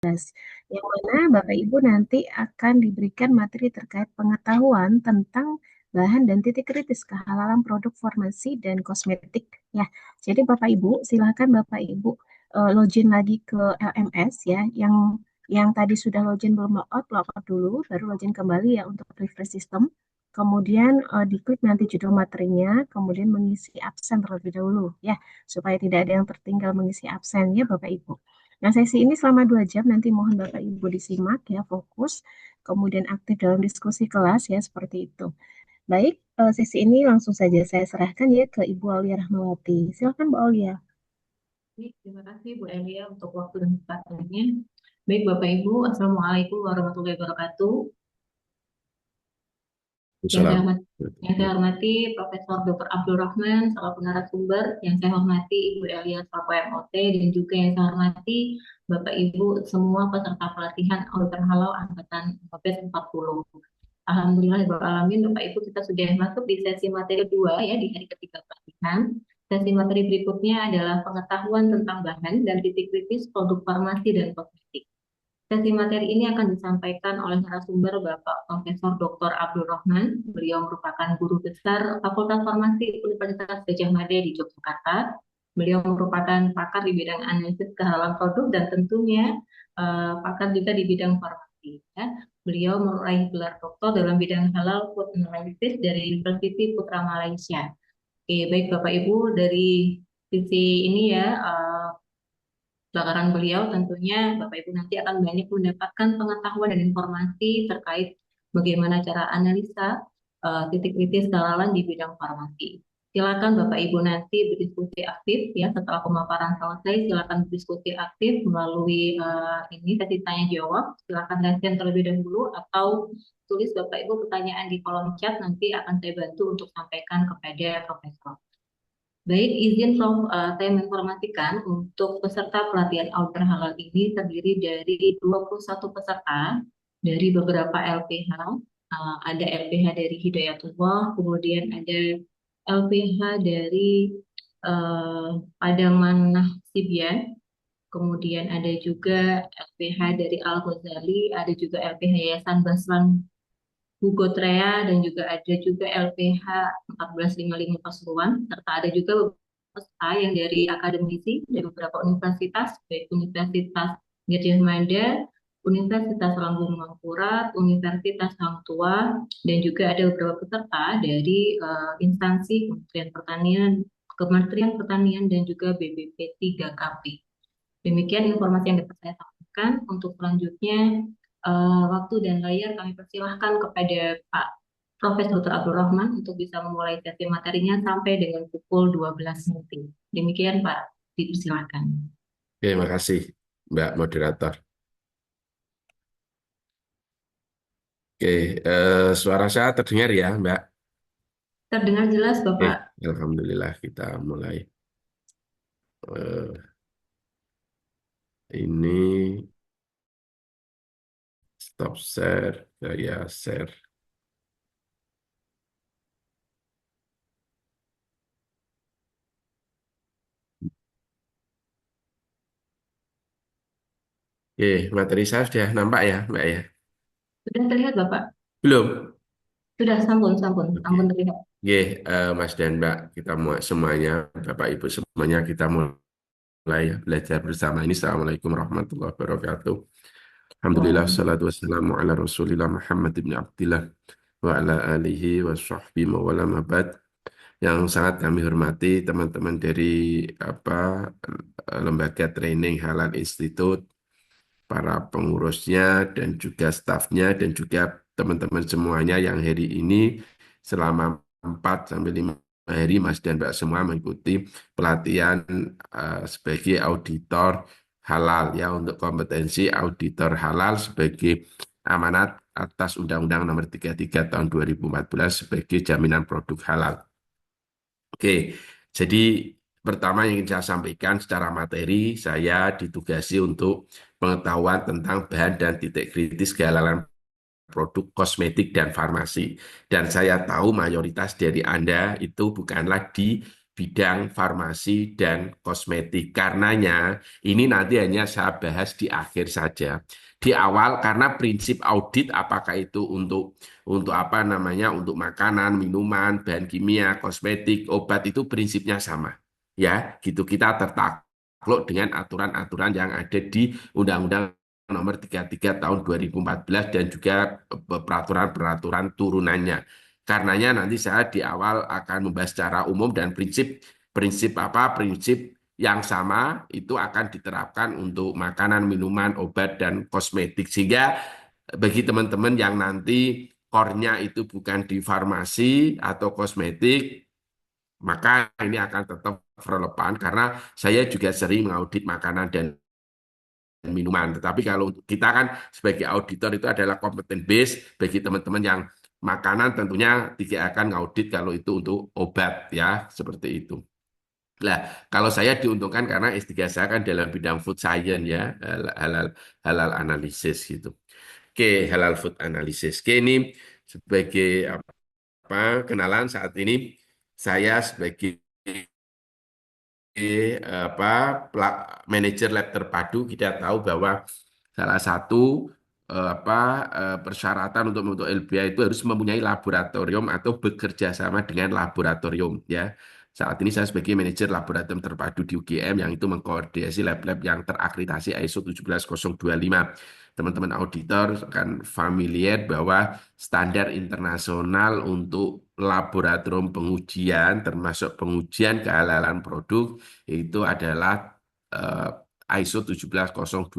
yang mana Bapak Ibu nanti akan diberikan materi terkait pengetahuan tentang bahan dan titik kritis kehalalan produk farmasi dan kosmetik. Ya, jadi Bapak Ibu silakan Bapak Ibu login lagi ke LMS ya, yang tadi sudah login belum logout dulu, baru login kembali ya untuk refresh system. Kemudian diklik nanti judul materinya, kemudian mengisi absen terlebih dahulu ya, supaya tidak ada yang tertinggal mengisi absen ya Bapak Ibu. Nah, sesi ini selama 2 jam, nanti mohon Bapak Ibu disimak ya, fokus, kemudian aktif dalam diskusi kelas ya, seperti itu. Baik, sesi ini langsung saja saya serahkan ya ke Ibu Aulia Rahmawati. Silakan Bu Aulia. Baik, terima kasih Bu Elia untuk waktu dan kesempatannya. Baik Bapak Ibu, Assalamualaikum warahmatullahi wabarakatuh. Yang saya Salam. hormati, yang saya hormati Profesor Dr. Abdul Rahman selaku narasumber, yang saya hormati Ibu Elia selaku MOT, dan juga yang saya hormati Bapak Ibu semua peserta pelatihan Auditor Halal Angkatan 40. Alhamdulillah alamin Bapak Ibu, kita sudah masuk di sesi materi kedua ya, di hari ketiga pelatihan. Sesi materi berikutnya adalah pengetahuan tentang bahan dan titik kritis produk farmasi dan kosmetik. Sesi materi ini akan disampaikan oleh narasumber Bapak Profesor Dr. Abdul Rahman. Beliau merupakan guru besar Fakultas Farmasi Universitas Gadjah Mada di Yogyakarta. Beliau merupakan pakar di bidang analisis kehalalan produk dan tentunya pakar juga di bidang farmasi. Ya. Beliau meraih gelar doktor dalam bidang halal food analysis dari University Putra Malaysia. Oke, baik Bapak Ibu, dari sisi ini ya, bakaran beliau tentunya Bapak Ibu nanti akan banyak mendapatkan pengetahuan dan informasi terkait bagaimana cara analisa titik kritis kehalalan di bidang farmasi. Silakan Bapak Ibu nanti berdiskusi aktif ya, setelah pemaparan selesai silakan berdiskusi aktif melalui ini sesi tanya jawab. Silakan raise terlebih dahulu atau tulis Bapak Ibu pertanyaan di kolom chat, nanti akan saya bantu untuk sampaikan kepada Profesor. Baik, izin Prof, saya menginformasikan untuk peserta pelatihan Auditor Halal ini terdiri dari 21 peserta dari beberapa LPH. Ada LPH dari Hidayatullah, kemudian ada LPH dari Pademanah Nahsibyan, kemudian ada juga LPH dari Al-Ghazali, ada juga LPH Yayasan Baslan Hugo Trea, dan juga ada juga LPH 1455 Pasuruan, serta ada juga beberapa peserta yang dari akademisi dari beberapa universitas, baik Universitas Gadjah Mada, Universitas Lambung Mangkurat, Universitas Hang Tuah, dan juga ada beberapa peserta dari instansi Kementerian Pertanian dan juga BBP 3KP. Demikian informasi yang dapat saya sampaikan. Untuk selanjutnya, waktu dan layar kami persilahkan kepada Pak Profesor Dr. Abdul Rahman untuk bisa memulai sesi materinya sampai dengan pukul 12 nanti. Demikian Pak, dipersilakan. Terima kasih, Mbak Moderator. Oke, suara saya terdengar ya, Mbak? Terdengar jelas Oke, Bapak? Alhamdulillah kita mulai. Eh, ini stop share, saya share. Oke, materi saya sudah nampak ya, Mbak ya? Sudah terlihat Bapak? Belum? Sudah, sampun, sampun, Oke. sampun terlihat. Oke, Mas dan Mbak, kita semuanya, Bapak Ibu semuanya, kita mulai belajar bersama ini. Assalamualaikum warahmatullahi wabarakatuh. Alhamdulillah, Waalaikumsalam. salatu wassalamu ala rasulillah Muhammad ibn Abdillah wa ala alihi wa sahbihi wa wala mabad. Yang sangat kami hormati teman-teman dari apa lembaga training Halal Institute, para pengurusnya dan juga stafnya dan juga teman-teman semuanya yang hari ini selama 4 sampai 5 hari Mas dan Mbak semua mengikuti pelatihan sebagai auditor halal ya, untuk kompetensi auditor halal sebagai amanat atas Undang-Undang Nomor 33 Tahun 2014 sebagai jaminan produk halal. Oke, jadi pertama yang ingin saya sampaikan secara materi, saya ditugasi untuk pengetahuan tentang bahan dan titik kritis kehalalan produk kosmetik dan farmasi. Dan saya tahu mayoritas dari Anda itu bukanlah di bidang farmasi dan kosmetik. Karenanya ini nanti hanya saya bahas di akhir saja. Di awal karena prinsip audit apakah itu untuk apa namanya untuk makanan, minuman, bahan kimia, kosmetik, obat itu prinsipnya sama. Ya, gitu kita tertakluk dengan aturan-aturan yang ada di Undang-Undang Nomor 33 Tahun 2014 dan juga peraturan-peraturan turunannya. Karenanya nanti saya di awal akan membahas secara umum dan prinsip yang sama itu akan diterapkan untuk makanan, minuman, obat, dan kosmetik. Sehingga bagi teman-teman yang nanti core-nya itu bukan di farmasi atau kosmetik, maka ini akan tetap relevan karena saya juga sering mengaudit makanan dan minuman. Tetapi kalau kita kan sebagai auditor itu adalah kompeten base bagi teman-teman yang makanan tentunya tidak akan ngaudit kalau itu untuk obat ya, seperti itu. Nah, kalau saya diuntungkan karena S3 saya kan dalam bidang food science ya, halal halal analisis gitu. Oke, halal food analysis. Oke, ini sebagai apa kenalan saat ini saya sebagai apa manajer lab terpadu kita tahu bahwa salah satu apa persyaratan untuk membentuk LBH itu harus mempunyai laboratorium atau bekerja sama dengan laboratorium ya. Saat ini saya sebagai manajer laboratorium terpadu di UGM yang itu mengkoordinasi lab-lab yang terakreditasi ISO 17025. Teman-teman auditor akan familiar bahwa standar internasional untuk laboratorium pengujian termasuk pengujian kehalalan produk itu adalah ISO 17025,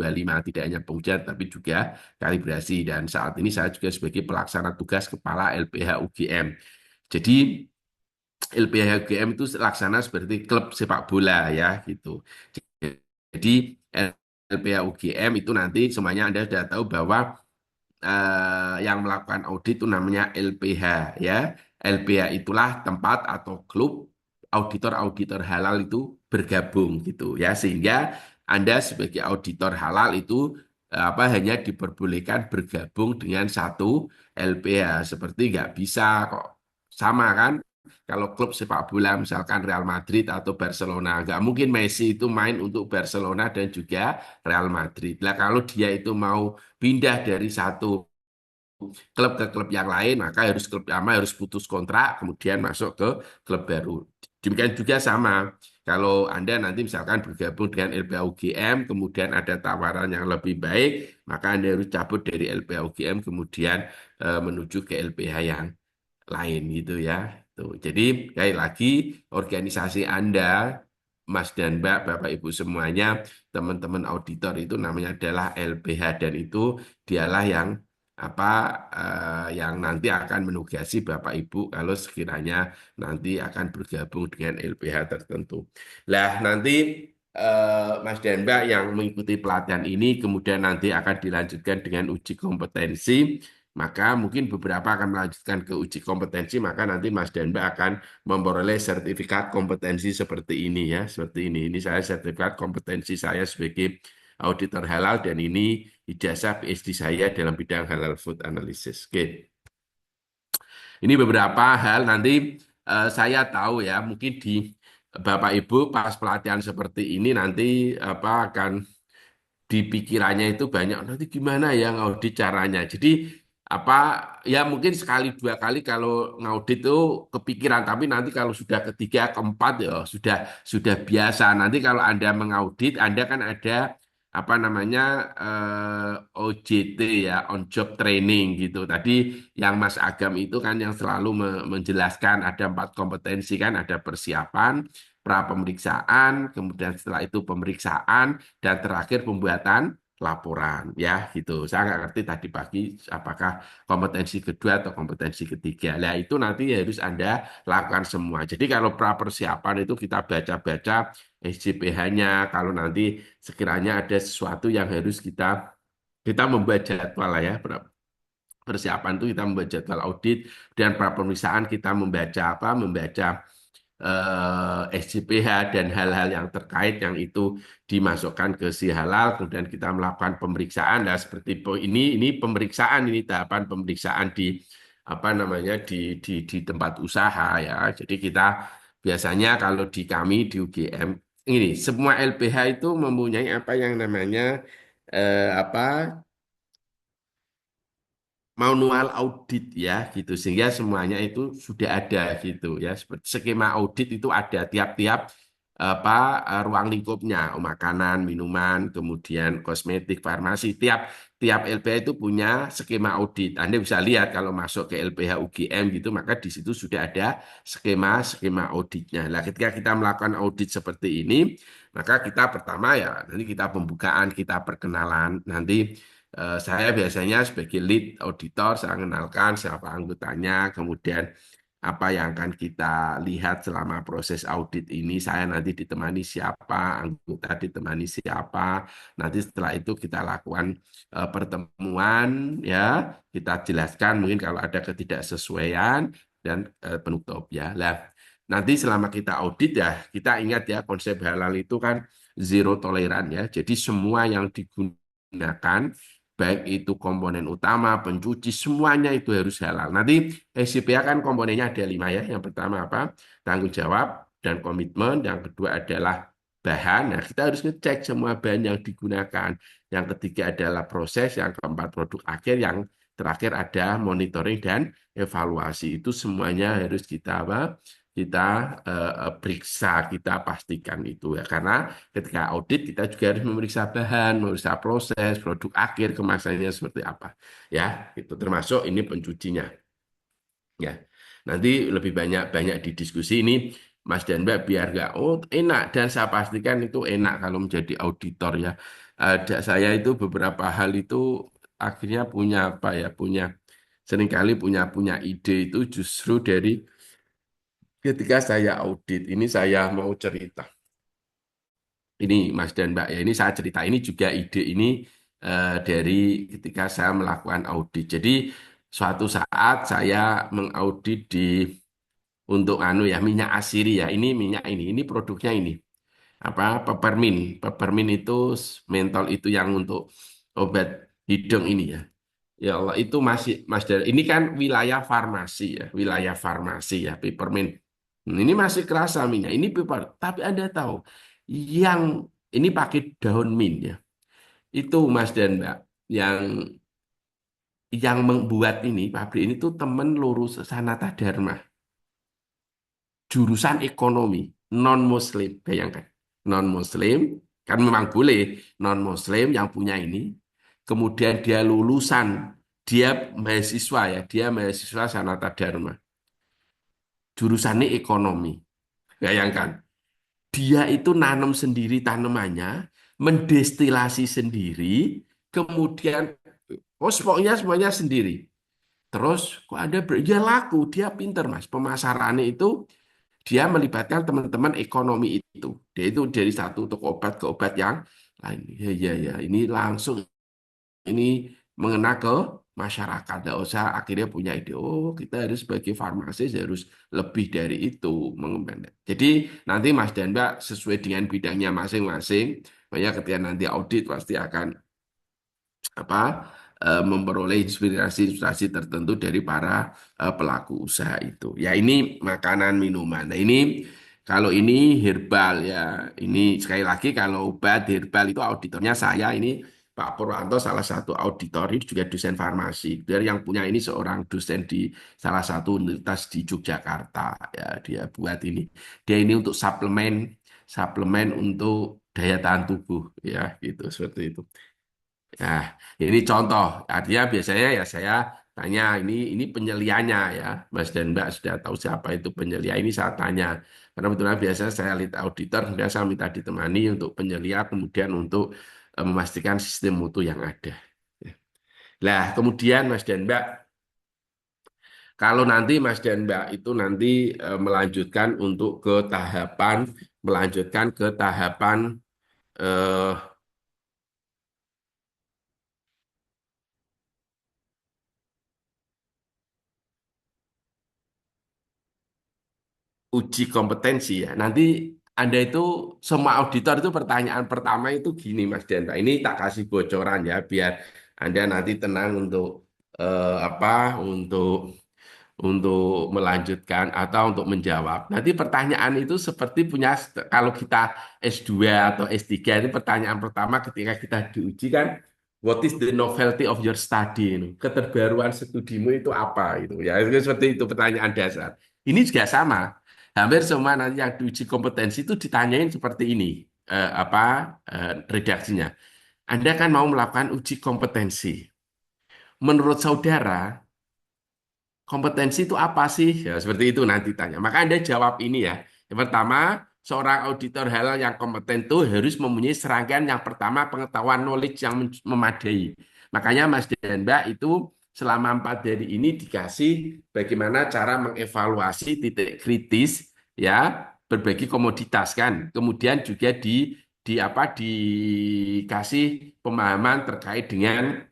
tidak hanya pengujian tapi juga kalibrasi. Dan saat ini saya juga sebagai pelaksana tugas kepala LPH UGM. Jadi LPH UGM itu laksana seperti klub sepak bola ya gitu. Jadi LPH UGM itu nanti semuanya Anda sudah tahu bahwa yang melakukan audit itu namanya LPH ya. LPH itulah tempat atau klub auditor-auditor halal itu bergabung gitu ya. Sehingga Anda sebagai auditor halal itu apa hanya diperbolehkan bergabung dengan satu LPH seperti nggak bisa kok sama kan. Kalau klub sepak bola misalkan Real Madrid atau Barcelona, nggak mungkin Messi itu main untuk Barcelona dan juga Real Madrid. Nah, kalau dia itu mau pindah dari satu klub ke klub yang lain, maka harus klub lama harus putus kontrak, kemudian masuk ke klub baru. Demikian juga sama. Kalau Anda nanti misalkan bergabung dengan LPA UGM, kemudian ada tawaran yang lebih baik, maka Anda harus cabut dari LPA UGM, kemudian menuju ke LPH yang lain gitu ya. Tuh. Jadi sekali lagi organisasi Anda, Mas dan Mbak, Bapak Ibu semuanya, teman-teman auditor itu namanya adalah LPH dan itu dialah yang apa yang nanti akan menugasi Bapak Ibu kalau sekiranya nanti akan bergabung dengan LPH tertentu. Lah nanti Mas dan Mbak yang mengikuti pelatihan ini kemudian nanti akan dilanjutkan dengan uji kompetensi, maka mungkin beberapa akan melanjutkan ke uji kompetensi, maka nanti Mas dan Mbak akan memperoleh sertifikat kompetensi seperti ini ya, seperti ini. Ini saya sertifikat kompetensi saya sebagai auditor halal dan ini ijazah PhD saya dalam bidang halal food analysis. Oke. Ini beberapa hal nanti saya tahu ya, mungkin di Bapak Ibu pas pelatihan seperti ini nanti apa akan di pikirannya itu banyak nanti gimana ya ngaudit caranya. Jadi apa ya mungkin sekali dua kali kalau ngaudit itu kepikiran tapi nanti kalau sudah ketiga keempat ya sudah biasa. Nanti kalau Anda mengaudit Anda kan ada apa namanya OJT ya on job training gitu. Tadi yang Mas Agam itu kan yang selalu menjelaskan ada 4 kompetensi kan ada persiapan, pra pemeriksaan, kemudian setelah itu pemeriksaan, dan terakhir pembuatan laporan ya gitu. Saya nggak ngerti tadi pagi apakah kompetensi kedua atau kompetensi ketiga. Nah itu nanti harus Anda lakukan semua. Jadi kalau pra persiapan itu kita baca-baca SJPH-nya. Kalau nanti sekiranya ada sesuatu yang harus kita membuat jadwal lah ya. Persiapan itu kita membuat jadwal audit dan pra pemeriksaan kita membaca apa? Membaca SJPH dan hal-hal yang terkait yang itu dimasukkan ke si halal kemudian kita melakukan pemeriksaan nah seperti ini pemeriksaan ini tahapan pemeriksaan di apa namanya di tempat usaha ya jadi kita biasanya kalau di kami di UGM ini semua LPH itu mempunyai apa yang namanya apa manual audit ya gitu sehingga semuanya itu sudah ada gitu ya seperti skema audit itu ada tiap-tiap apa ruang lingkupnya makanan minuman kemudian kosmetik farmasi tiap tiap LPH itu punya skema audit Anda bisa lihat kalau masuk ke LPH UGM gitu maka di situ sudah ada skema auditnya nah ketika kita melakukan audit seperti ini maka kita pertama ya nanti kita pembukaan kita perkenalan nanti saya biasanya sebagai lead auditor, saya mengenalkan siapa anggotanya, kemudian apa yang akan kita lihat selama proses audit ini. Saya nanti ditemani siapa, anggota ditemani siapa. Nanti setelah itu kita lakukan pertemuan, ya, kita jelaskan mungkin kalau ada ketidaksesuaian dan penutup ya. Lah, nanti selama kita audit ya, kita ingat ya konsep halal itu kan zero toleran ya. Jadi semua yang digunakan baik itu komponen utama, pencuci, semuanya itu harus halal. Nanti SCPA kan komponennya ada 5 ya. Yang pertama apa? Tanggung jawab dan komitmen. Yang kedua adalah bahan. Nah, kita harus ngecek semua bahan yang digunakan. Yang ketiga adalah proses. Yang keempat produk akhir. Yang terakhir ada monitoring dan evaluasi. Itu semuanya harus kita apa? Kita periksa, kita pastikan itu ya. Karena ketika audit kita juga harus memeriksa bahan, memeriksa proses, produk akhir kemasannya seperti apa. Ya, itu termasuk ini pencucinya. Ya, nanti lebih banyak banyak di diskusi ini, Mas dan Mbak biar nggak oh enak dan saya pastikan itu enak kalau menjadi auditor ya. Ada saya itu beberapa hal itu akhirnya punya apa ya punya seringkali punya punya ide itu justru dari ketika saya audit ini saya mau cerita. Ini Mas dan Mbak ya, ini saya cerita ini juga ide ini dari ketika saya melakukan audit. Jadi suatu saat saya mengaudit di untuk anu ya minyak asiri ya. Ini minyak ini produknya ini apa peppermint. Peppermint itu mentol itu yang untuk obat hidung ini ya. Ya Allah itu masih Mas Dan. Ini kan wilayah farmasi ya, wilayah farmasi ya peppermint. Ini masih kerasa minyak. Ini pepper. Tapi Anda tahu yang ini pakai daun mint ya. Itu Mas dan Mbak yang membuat ini pabrik ini tuh temen lurus Sanata Dharma, jurusan ekonomi, non-Muslim. Bayangkan, non-Muslim kan memang boleh non-Muslim yang punya ini. Kemudian dia lulusan, dia mahasiswa ya, dia mahasiswa Sanata Dharma, jurusannya ekonomi. Bayangkan, dia itu nanam sendiri tanamannya, mendestilasi sendiri, kemudian oh pokoknya semuanya sendiri. Terus kok ada ya laku, dia pinter Mas. Pemasarannya itu dia melibatkan teman-teman ekonomi itu. Dia itu dari satu toko obat ke obat yang lain. Ya, ya, ya. Ini langsung ini mengena ke masyarakat. Tidak usah akhirnya punya ide. Oh, kita harus sebagai farmasis harus lebih dari itu mengembangkan. Jadi nanti Mas dan Mbak sesuai dengan bidangnya masing-masing. Makanya ketika nanti audit pasti akan apa memperoleh inspirasi-inspirasi tertentu dari para pelaku usaha itu. Ya ini makanan minuman. Nah ini kalau ini herbal ya. Ini sekali lagi kalau obat herbal itu auditornya saya ini Pak Purwanto salah satu auditor ini juga dosen farmasi. Dari yang punya ini seorang dosen di salah satu universitas di Yogyakarta ya dia buat ini. Dia ini untuk suplemen suplemen untuk daya tahan tubuh ya gitu seperti itu. Nah, ini contoh. Artinya biasanya ya saya tanya ini penyeliannya ya. Mas dan Mbak sudah tahu siapa itu penyelia. Ini saya tanya. Karena kebetulan biasanya saya lead auditor, kemudian saya minta ditemani untuk penyelia, kemudian untuk memastikan sistem mutu yang ada. Nah, kemudian Mas dan Mbak, kalau nanti Mas dan Mbak itu nanti melanjutkan untuk ke tahapan, melanjutkan ke tahapan eh, uji kompetensi ya. Nanti Anda itu semua auditor itu pertanyaan pertama itu gini Mas Denta. Ini tak kasih bocoran ya biar Anda nanti tenang untuk apa untuk melanjutkan atau untuk menjawab. Nanti pertanyaan itu seperti punya kalau kita S2 atau S3 itu pertanyaan pertama ketika kita diuji kan, what is the novelty of your study? Keterbaruan studimu itu apa? Itu ya, itu seperti itu pertanyaan dasar. Ini juga sama. Hampir semua nanti yang diuji kompetensi itu ditanyain seperti ini. Redaksinya. Anda kan mau melakukan uji kompetensi. Menurut saudara, kompetensi itu apa sih? Ya, seperti itu nanti tanya. Maka Anda jawab ini ya. Yang pertama, seorang auditor halal yang kompeten itu harus mempunyai serangkaian yang pertama pengetahuan knowledge yang memadai. Makanya Mas dan Mbak itu selama 4 hari ini dikasih bagaimana cara mengevaluasi titik kritis ya berbagai komoditas kan. Kemudian juga dikasih pemahaman terkait dengan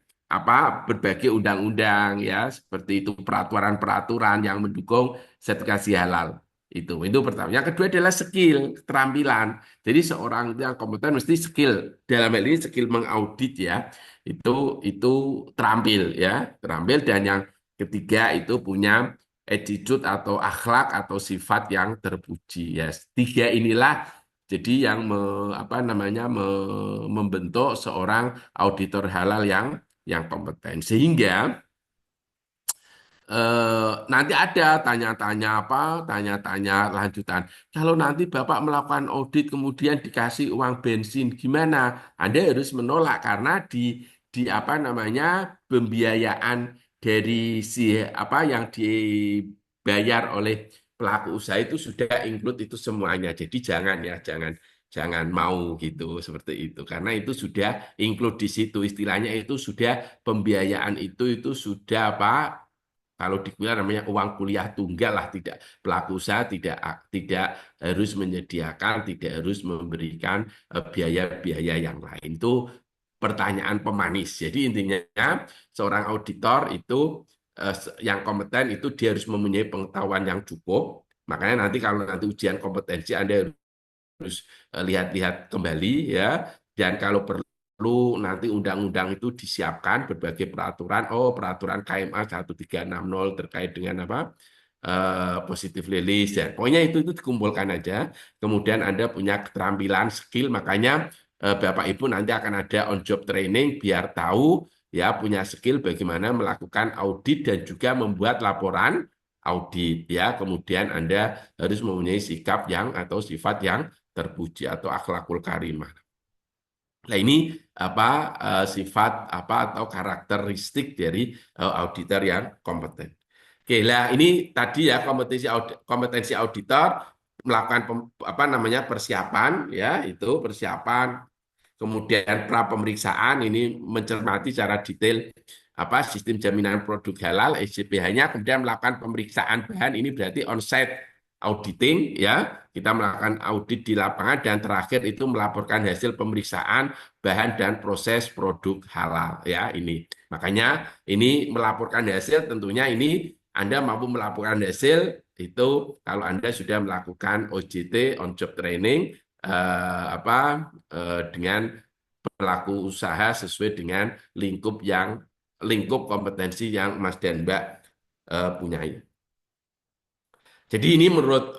berbagai undang-undang ya seperti itu peraturan-peraturan yang mendukung sertifikasi halal itu pertama. Yang kedua adalah skill keterampilan. Jadi seorang yang kompeten mesti skill dalam hal ini skill mengaudit ya itu itu terampil ya terampil dan yang ketiga itu punya attitude atau akhlak atau sifat yang terpuji ya. Tiga inilah jadi yang membentuk seorang auditor halal yang kompeten. Sehingga nanti ada tanya-tanya lanjutan. Kalau nanti Bapak melakukan audit kemudian dikasih uang bensin, gimana? Anda harus menolak karena di pembiayaan dari si yang dibayar oleh pelaku usaha itu sudah include itu semuanya. Jadi jangan ya, jangan mau gitu seperti itu karena itu sudah include di situ istilahnya itu sudah pembiayaan itu sudah kalau di kuliah namanya uang kuliah tunggal lah tidak pelaku usaha tidak harus menyediakan tidak harus memberikan biaya-biaya yang lain itu pertanyaan pemanis jadi intinya seorang auditor itu yang kompeten itu dia harus mempunyai pengetahuan yang cukup makanya nanti kalau nanti ujian kompetensi Anda harus lihat-lihat kembali ya dan kalau perlu nanti undang-undang itu disiapkan berbagai peraturan peraturan KMA 1360 terkait dengan positif release ya pokoknya itu dikumpulkan aja kemudian Anda punya keterampilan skill makanya Bapak Ibu nanti akan ada on job training biar tahu ya punya skill bagaimana melakukan audit dan juga membuat laporan audit ya kemudian Anda harus mempunyai sikap yang atau sifat yang terpuji atau akhlakul karimah. Nah ini sifat atau karakteristik dari auditor yang kompeten. Oke, lah ini tadi ya kompetensi auditor melakukan persiapan ya itu persiapan kemudian pra pemeriksaan ini mencermati secara detail sistem jaminan produk halal SJPH-nya kemudian melakukan pemeriksaan bahan ini berarti on-site auditing ya kita melakukan audit di lapangan dan terakhir itu melaporkan hasil pemeriksaan bahan dan proses produk halal ya ini makanya ini melaporkan hasil tentunya ini Anda mampu melaporkan hasil itu kalau Anda sudah melakukan OJT on job training dengan pelaku usaha sesuai dengan lingkup kompetensi yang Mas dan Mbak punyai. Jadi ini menurut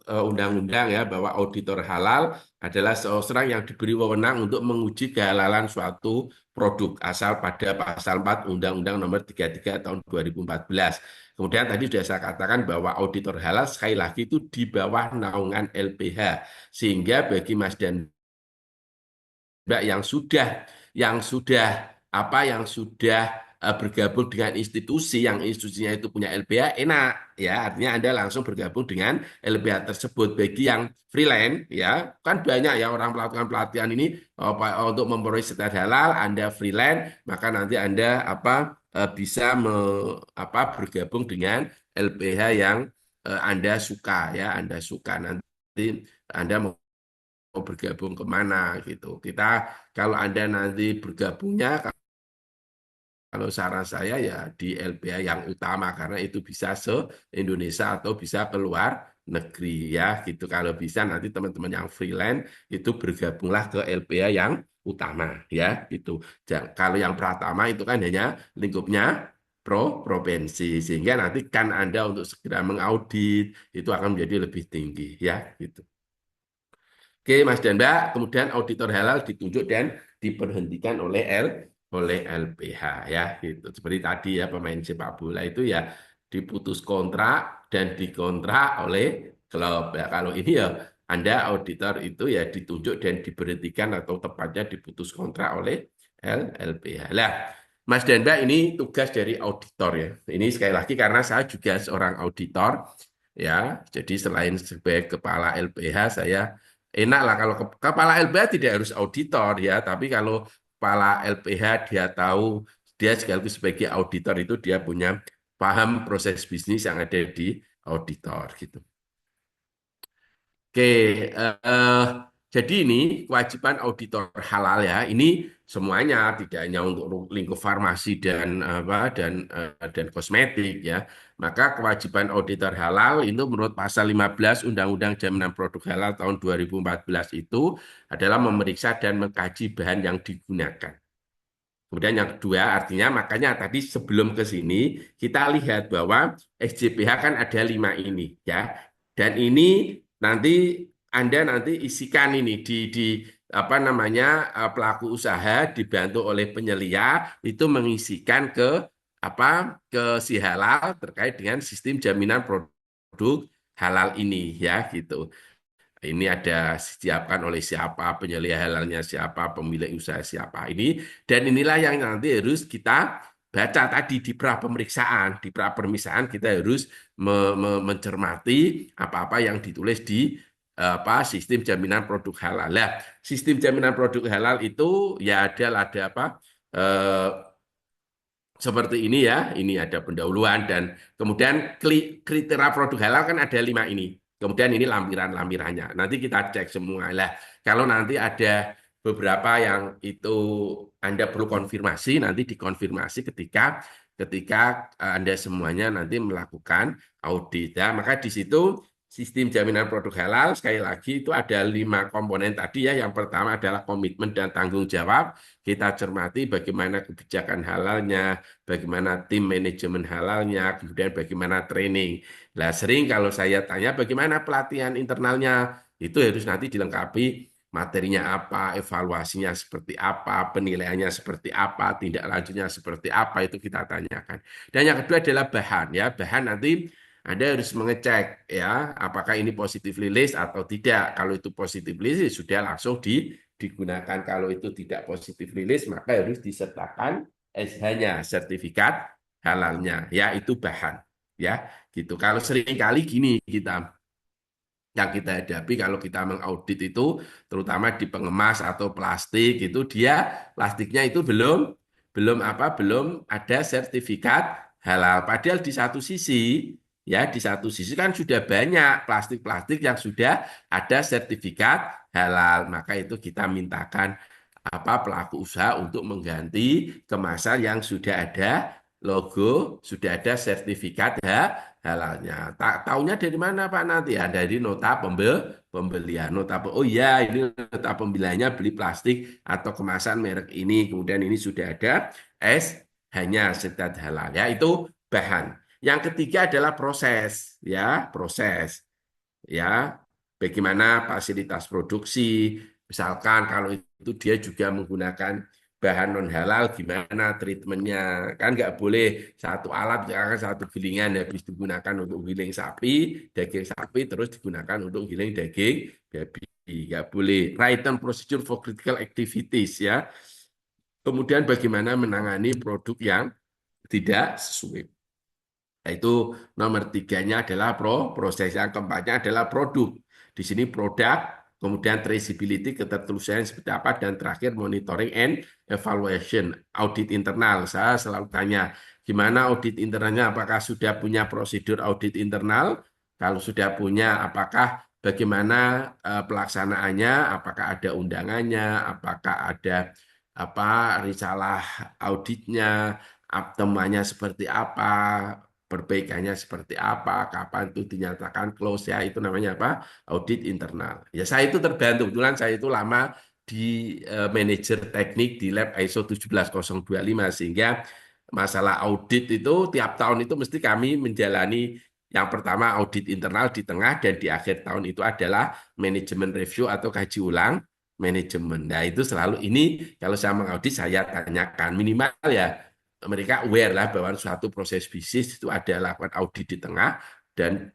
undang-undang ya bahwa auditor halal adalah seseorang yang diberi wewenang untuk menguji kehalalan suatu produk asal pada pasal 4 Undang-Undang Nomor 33 Tahun 2014. Kemudian tadi sudah saya katakan bahwa auditor halal sekali lagi itu di bawah naungan LPH sehingga bagi Mas dan Mbak yang sudah bergabung dengan institusi yang institusinya itu punya LBH enak ya artinya Anda langsung bergabung dengan LBH tersebut bagi yang freelance ya kan banyak ya orang melakukan pelatihan ini untuk memperoleh sertifikat halal Anda freelance maka nanti Anda bisa bergabung dengan LBH yang Anda suka ya Anda suka nanti Anda mau bergabung kemana gitu. Kalau Anda nanti bergabungnya, kalau saran saya ya di LPA yang utama karena itu bisa se-Indonesia atau bisa keluar negeri ya gitu. Kalau bisa nanti teman-teman yang freelance itu bergabunglah ke LPA yang utama ya gitu. Kalau yang Pratama itu kan hanya lingkupnya provinsi. Sehingga nanti kan Anda untuk segera mengaudit itu akan menjadi lebih tinggi ya gitu. Oke, Mas dan Mbak, kemudian auditor halal ditunjuk dan diberhentikan oleh LPH ya, gitu. Seperti tadi ya pemain sepak bola itu ya diputus kontrak dan dikontrak oleh klub. Ya, kalau ini ya Anda auditor itu ya ditunjuk dan diberhentikan atau tepatnya diputus kontrak oleh LPH. Lah, Mas dan Mbak ini tugas dari auditor ya. Ini sekali lagi karena saya juga seorang auditor ya. Jadi selain sebagai kepala LPH saya enak lah kalau kepala LPH tidak harus auditor ya, tapi kalau kepala LPH dia tahu dia sekaligus sebagai auditor itu dia punya paham proses bisnis yang ada di auditor gitu. Oke, jadi ini kewajiban auditor halal ya. Ini semuanya tidak hanya untuk lingkup farmasi dan dan kosmetik ya. Maka kewajiban auditor halal itu menurut pasal 15 Undang-Undang Jaminan Produk Halal tahun 2014 itu adalah memeriksa dan mengkaji bahan yang digunakan. Kemudian yang kedua, artinya makanya tadi sebelum ke sini kita lihat bahwa SJPH kan ada 5 ini ya, dan ini nanti Anda nanti isikan ini di apa namanya pelaku usaha dibantu oleh penyelia itu mengisikan ke apa ke si halal terkait dengan sistem jaminan produk halal ini ya gitu. Ini ada disiapkan oleh siapa, penyelia halalnya siapa, pemilik usaha siapa. Ini dan inilah yang nanti harus kita baca tadi di pra pemeriksaan. Di pra pemeriksaan kita harus mencermati apa-apa yang ditulis di sistem jaminan produk halal. Lah, sistem jaminan produk halal itu ya ada apa? Eh, seperti ini ya, ini ada pendahuluan dan kemudian kriteria produk halal kan ada 5 ini. Kemudian ini lampiran-lampirannya. Nanti kita cek semua lah. Kalau nanti ada beberapa yang itu Anda perlu konfirmasi, nanti dikonfirmasi ketika ketika Anda semuanya nanti melakukan audit. Ya. Maka di situ sistem jaminan produk halal sekali lagi itu ada 5 komponen tadi ya. Yang pertama adalah komitmen dan tanggung jawab. Kita cermati bagaimana kebijakan halalnya, bagaimana tim manajemen halalnya, kemudian bagaimana training. Nah, sering kalau saya tanya bagaimana pelatihan internalnya, itu harus nanti dilengkapi materinya apa, evaluasinya seperti apa, penilaiannya seperti apa, tindak lanjutnya seperti apa, itu kita tanyakan. Dan yang kedua adalah bahan ya, bahan nanti Anda harus mengecek ya, apakah ini positif list atau tidak. Kalau itu positif list, sudah langsung digunakan. Kalau itu tidak positif list, maka harus disertakan SH-nya, sertifikat halalnya, ya itu bahan, ya gitu. Kalau sering kali gini yang kita hadapi kalau kita mengaudit itu, terutama di pengemas atau plastik itu dia plastiknya itu belum ada sertifikat halal. Padahal di satu sisi ya di satu sisi kan sudah banyak plastik-plastik yang sudah ada sertifikat halal. Maka itu kita mintakan pelaku usaha untuk mengganti kemasan yang sudah ada logo, sudah ada sertifikat halalnya. Tak taunya dari mana Pak nanti ya dari nota pembelian. Oh iya ini nota pembeliannya beli plastik atau kemasan merek ini. Kemudian ini sudah ada S hanya sertifikat halal ya itu bahan. Yang ketiga adalah proses ya proses ya bagaimana fasilitas produksi misalkan kalau itu dia juga menggunakan bahan non halal gimana treatmentnya kan nggak boleh satu alat misalkan satu gilingan habis digunakan untuk giling sapi daging sapi terus digunakan untuk giling daging babi nggak boleh right and procedure for critical activities ya kemudian bagaimana menangani produk yang tidak sesuai. Itu nomor tiganya adalah proses. Yang keempatnya adalah produk. Di sini produk, kemudian traceability, ketertelusuran seperti apa, dan terakhir monitoring and evaluation, audit internal. Saya selalu tanya, gimana audit internalnya? Apakah sudah punya prosedur audit internal? Kalau sudah punya, apakah bagaimana pelaksanaannya? Apakah ada undangannya? Apakah ada risalah auditnya? Temuannya seperti apa? Perbaikannya seperti apa, kapan itu dinyatakan close ya, itu namanya apa? Audit internal. Ya saya itu terbantu, kebetulan saya itu lama di manajer teknik di lab ISO 17025 sehingga masalah audit itu tiap tahun itu mesti kami menjalani yang pertama audit internal di tengah dan di akhir tahun itu adalah manajemen review atau kaji ulang manajemen. Nah, itu selalu ini kalau saya mengaudit saya tanyakan minimal ya mereka aware lah bahwa suatu proses bisnis itu ada lakukan audit di tengah dan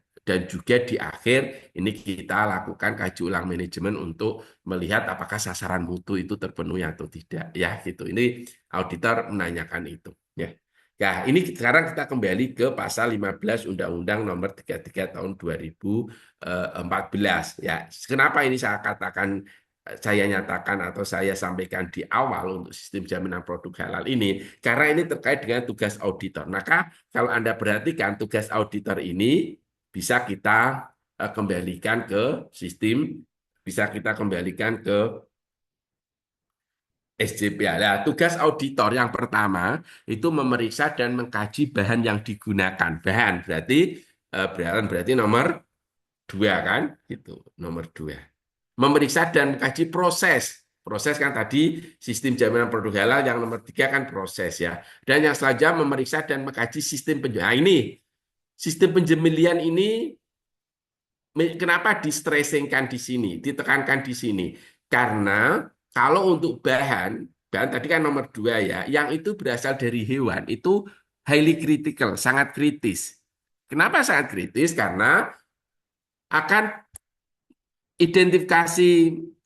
juga di akhir ini kita lakukan kaji ulang manajemen untuk melihat apakah sasaran mutu itu terpenuhi atau tidak ya gitu. Ini auditor menanyakan itu ya. Ya, ini sekarang kita kembali ke pasal 15 Undang-Undang Nomor 33 Tahun 2014 ya. Kenapa ini saya nyatakan atau saya sampaikan di awal untuk sistem jaminan produk halal ini karena ini terkait dengan tugas auditor. Maka kalau Anda perhatikan tugas auditor ini bisa kita kembalikan ke sistem, bisa kita kembalikan ke SJP. Nah, tugas auditor yang pertama itu memeriksa dan mengkaji bahan yang digunakan. Bahan berarti nomor dua kan, gitu. Nomor dua. Memeriksa dan mengkaji proses. Proses kan tadi sistem jaminan produk halal yang nomor tiga kan proses ya. Dan yang selanjutnya memeriksa dan mengkaji sistem penjualan. Nah, ini sistem penjemilian ini kenapa di-stressingkan di sini, ditekankan di sini? Karena kalau untuk bahan tadi kan nomor dua ya, yang itu berasal dari hewan, itu highly critical, sangat kritis. Kenapa sangat kritis? Karena akan identifikasi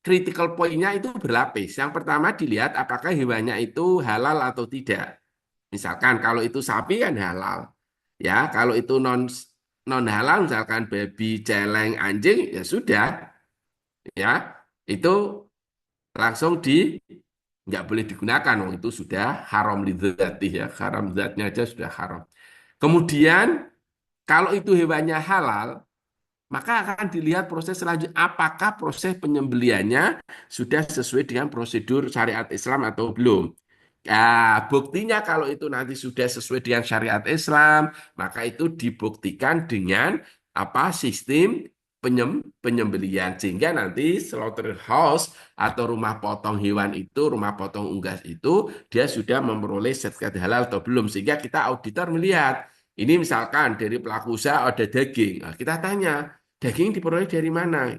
critical point-nya itu berlapis. Yang pertama dilihat apakah hewannya itu halal atau tidak. Misalkan kalau itu sapi kan halal. Ya, kalau itu non halal misalkan babi, celeng, anjing ya sudah ya. Itu langsung nggak boleh digunakan. Oh, itu sudah haram lidzati ya. Haram zatnya aja sudah haram. Kemudian kalau itu hewannya halal, maka akan dilihat proses selanjutnya apakah proses penyembeliannya sudah sesuai dengan prosedur syariat Islam atau belum. Ya, buktinya kalau itu nanti sudah sesuai dengan syariat Islam, maka itu dibuktikan dengan apa sistem penyembelian sehingga nanti slaughterhouse atau rumah potong hewan itu, rumah potong unggas itu dia sudah memperoleh sertifikat halal atau belum sehingga kita auditor melihat ini misalkan dari pelaku usaha ada daging. Nah, kita tanya, daging diperoleh dari mana?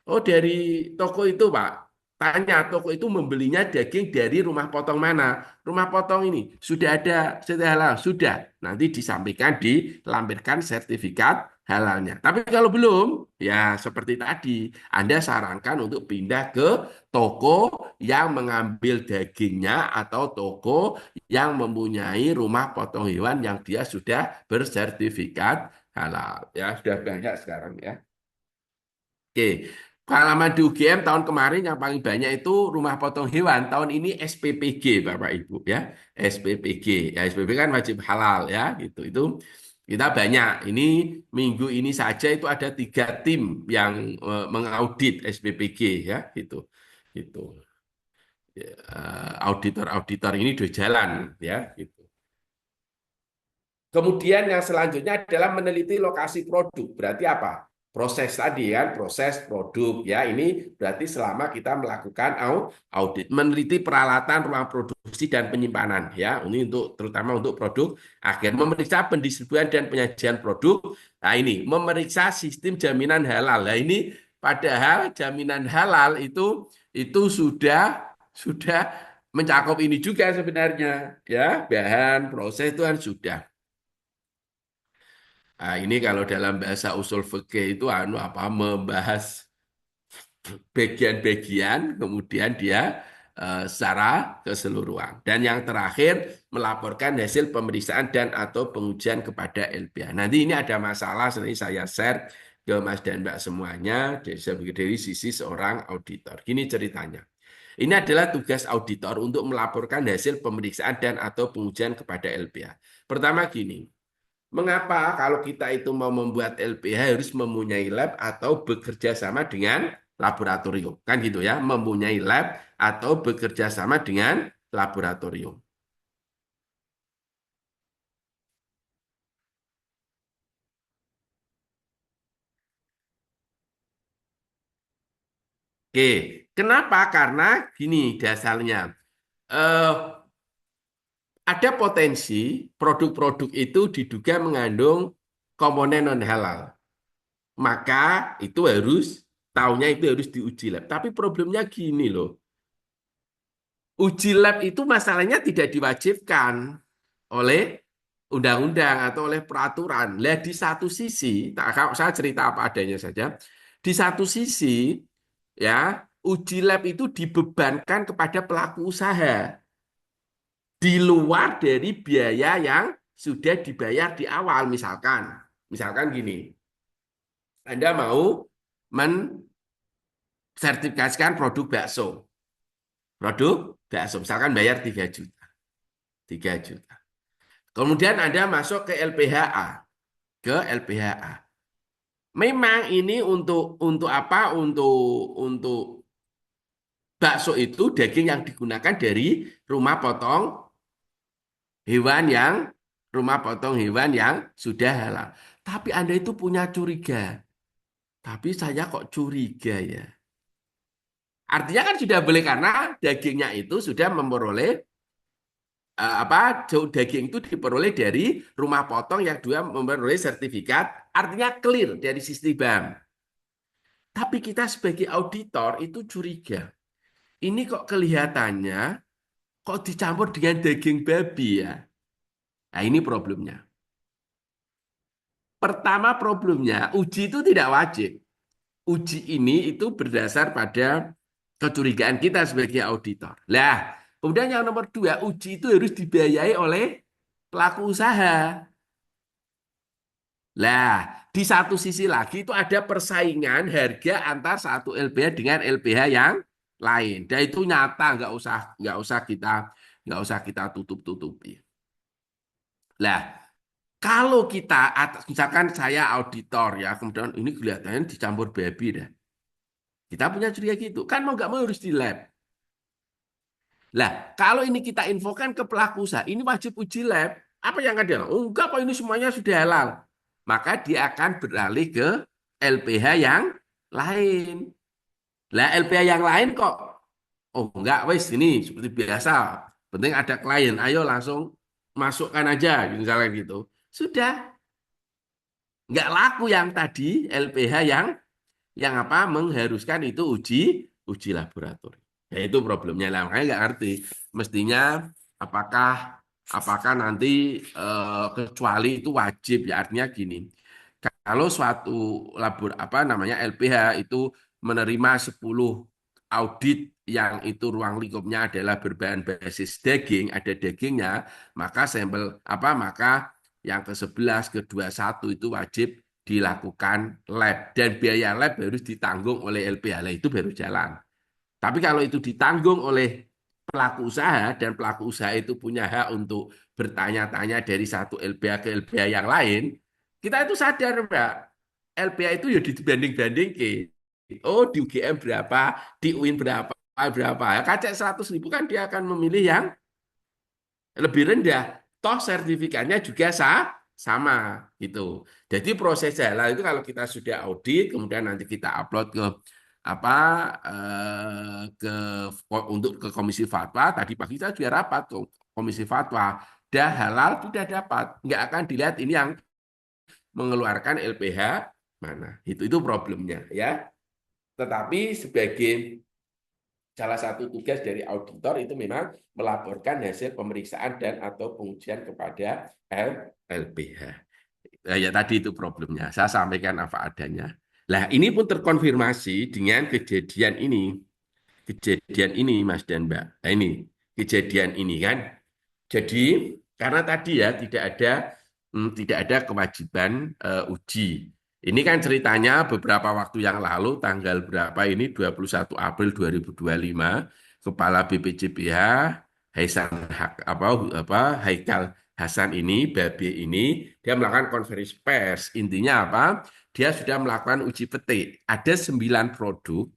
Oh, dari toko itu, Pak. Tanya, toko itu membelinya daging dari rumah potong mana? Rumah potong ini sudah ada sertifikat halal, sudah. Nanti disampaikan, dilampirkan sertifikat halalnya. Tapi kalau belum, ya seperti tadi, Anda sarankan untuk pindah ke toko yang mengambil dagingnya atau toko yang mempunyai rumah potong hewan yang dia sudah bersertifikat halal. Ya, sudah banyak sekarang ya. Oke, pengalaman di UGM tahun kemarin yang paling banyak itu rumah potong hewan. Tahun ini SPPG, Bapak Ibu ya. SPPG. Ya, SPPG kan wajib halal ya, gitu. Itu kita banyak. Ini minggu ini saja itu ada 3 tim yang mengaudit SPPG ya, gitu. Gitu. Ya, auditor-auditor ini udah jalan ya, gitu. Kemudian yang selanjutnya adalah meneliti lokasi produk. Berarti apa? Proses tadi kan, proses produk ya. Ini berarti selama kita melakukan audit, meneliti peralatan ruang produksi dan penyimpanan ya. Ini untuk terutama untuk produk akhir memeriksa pendistribusian dan penyajian produk. Nah, ini memeriksa sistem jaminan halal. Nah, ini padahal jaminan halal itu sudah mencakup ini juga sebenarnya ya. Bahan proses itu kan sudah. Nah, ini kalau dalam bahasa usul fikih itu apa membahas bagian-bagian kemudian dia secara keseluruhan. Dan yang terakhir melaporkan hasil pemeriksaan dan atau pengujian kepada LPH. Nanti ini ada masalah sebenarnya saya share ke Mas dan Mbak semuanya dari sisi seorang auditor. Gini ceritanya. Ini adalah tugas auditor untuk melaporkan hasil pemeriksaan dan atau pengujian kepada LPH. Pertama gini, mengapa kalau kita itu mau membuat LPH harus mempunyai lab atau bekerja sama dengan laboratorium? Kan gitu ya, mempunyai lab atau bekerja sama dengan laboratorium. Oke, kenapa? Karena gini dasarnya. Eh, ada potensi produk-produk itu diduga mengandung komponen non halal. Maka itu tahunya itu harus diuji lab. Tapi problemnya gini loh, uji lab itu masalahnya tidak diwajibkan oleh undang-undang atau oleh peraturan. Lihat di satu sisi, kalau saya cerita apa adanya saja, di satu sisi ya uji lab itu dibebankan kepada pelaku usaha di luar dari biaya yang sudah dibayar di awal. Misalkan gini, Anda mau mensertifikasikan produk bakso. Produk bakso, misalkan bayar 3 juta. 3 juta. Kemudian Anda masuk ke LPHA. Ke LPHA. Memang ini untuk apa? Untuk bakso itu daging yang digunakan dari rumah potong hewan yang rumah potong hewan yang sudah halal. Tapi Anda itu punya curiga. Tapi saya kok curiga ya. Artinya kan sudah boleh karena dagingnya itu sudah memperoleh apa daging itu diperoleh dari rumah potong yang dua memperoleh sertifikat, artinya clear dari sisi BAM. Tapi kita sebagai auditor itu curiga. Ini kok kelihatannya kok dicampur dengan daging babi ya? Nah, ini problemnya. Pertama problemnya, uji itu tidak wajib. Uji ini itu berdasar pada kecurigaan kita sebagai auditor. Lah, kemudian yang nomor dua, uji itu harus dibiayai oleh pelaku usaha. Lah, di satu sisi lagi itu ada persaingan harga antar satu LBH dengan LBH yang lain. Dan itu nyata, nggak usah kita tutup-tutupi. Lah, kalau kita misalkan saya auditor ya, kemudian ini kelihatannya dicampur babi dah. Kita punya curiga gitu, kan mau nggak mau harus di lab. Lah, kalau ini kita infokan ke pelaku usaha, ini wajib uji lab. Apa yang ada? Oh, enggak, Pak, ini semuanya sudah halal. Maka dia akan beralih ke LPH yang lain. Lah, LPH yang lain kok, oh enggak, wes ini seperti biasa. Penting ada klien, ayo langsung masukkan aja, misalnya gitu. Sudah, nggak laku yang tadi LPH yang apa mengharuskan itu uji laboratorium. Ya itu problemnya lah, makanya nggak ngerti. Mestinya apakah apakah nanti kecuali itu wajib ya artinya gini. Kalau suatu apa namanya LPH itu menerima 10 audit yang itu ruang lingkupnya adalah berbahan basis daging, ada dagingnya, maka sampel apa maka yang ke-11, ke-21 itu wajib dilakukan lab dan biaya lab harus ditanggung oleh LPH. Lah itu baru jalan. Tapi kalau itu ditanggung oleh pelaku usaha dan pelaku usaha itu punya hak untuk bertanya-tanya dari satu LPH ke LPH yang lain, kita itu sadar, Mbak. LPH itu ya dibanding-banding ke. Oh, di UGM berapa, di UIN berapa, berapa. Kacek 100.000 kan dia akan memilih yang lebih rendah. Toh sertifikatnya juga sama gitu. Jadi proses halal itu kalau kita sudah audit, kemudian nanti kita upload ke apa ke untuk ke Komisi Fatwa. Tadi pagi saya juga rapat ke Komisi Fatwa. Dah halal sudah dapat, nggak akan dilihat ini yang mengeluarkan LPH mana. Itu problemnya ya. Tetapi sebagai salah satu tugas dari auditor itu memang melaporkan hasil pemeriksaan dan atau pengujian kepada LPH. Ya tadi itu problemnya. Saya sampaikan apa adanya. Lah ini pun terkonfirmasi dengan kejadian ini Mas dan Mbak. Nah ini kejadian ini kan. Jadi karena tadi ya tidak ada kewajiban uji. Ini kan ceritanya beberapa waktu yang lalu tanggal berapa ini 21 April 2025 Kepala BPJPH Haikal Hasan ini Babe ini dia melakukan konferensi pers. Intinya apa? Dia sudah melakukan uji petik. Ada 9 produk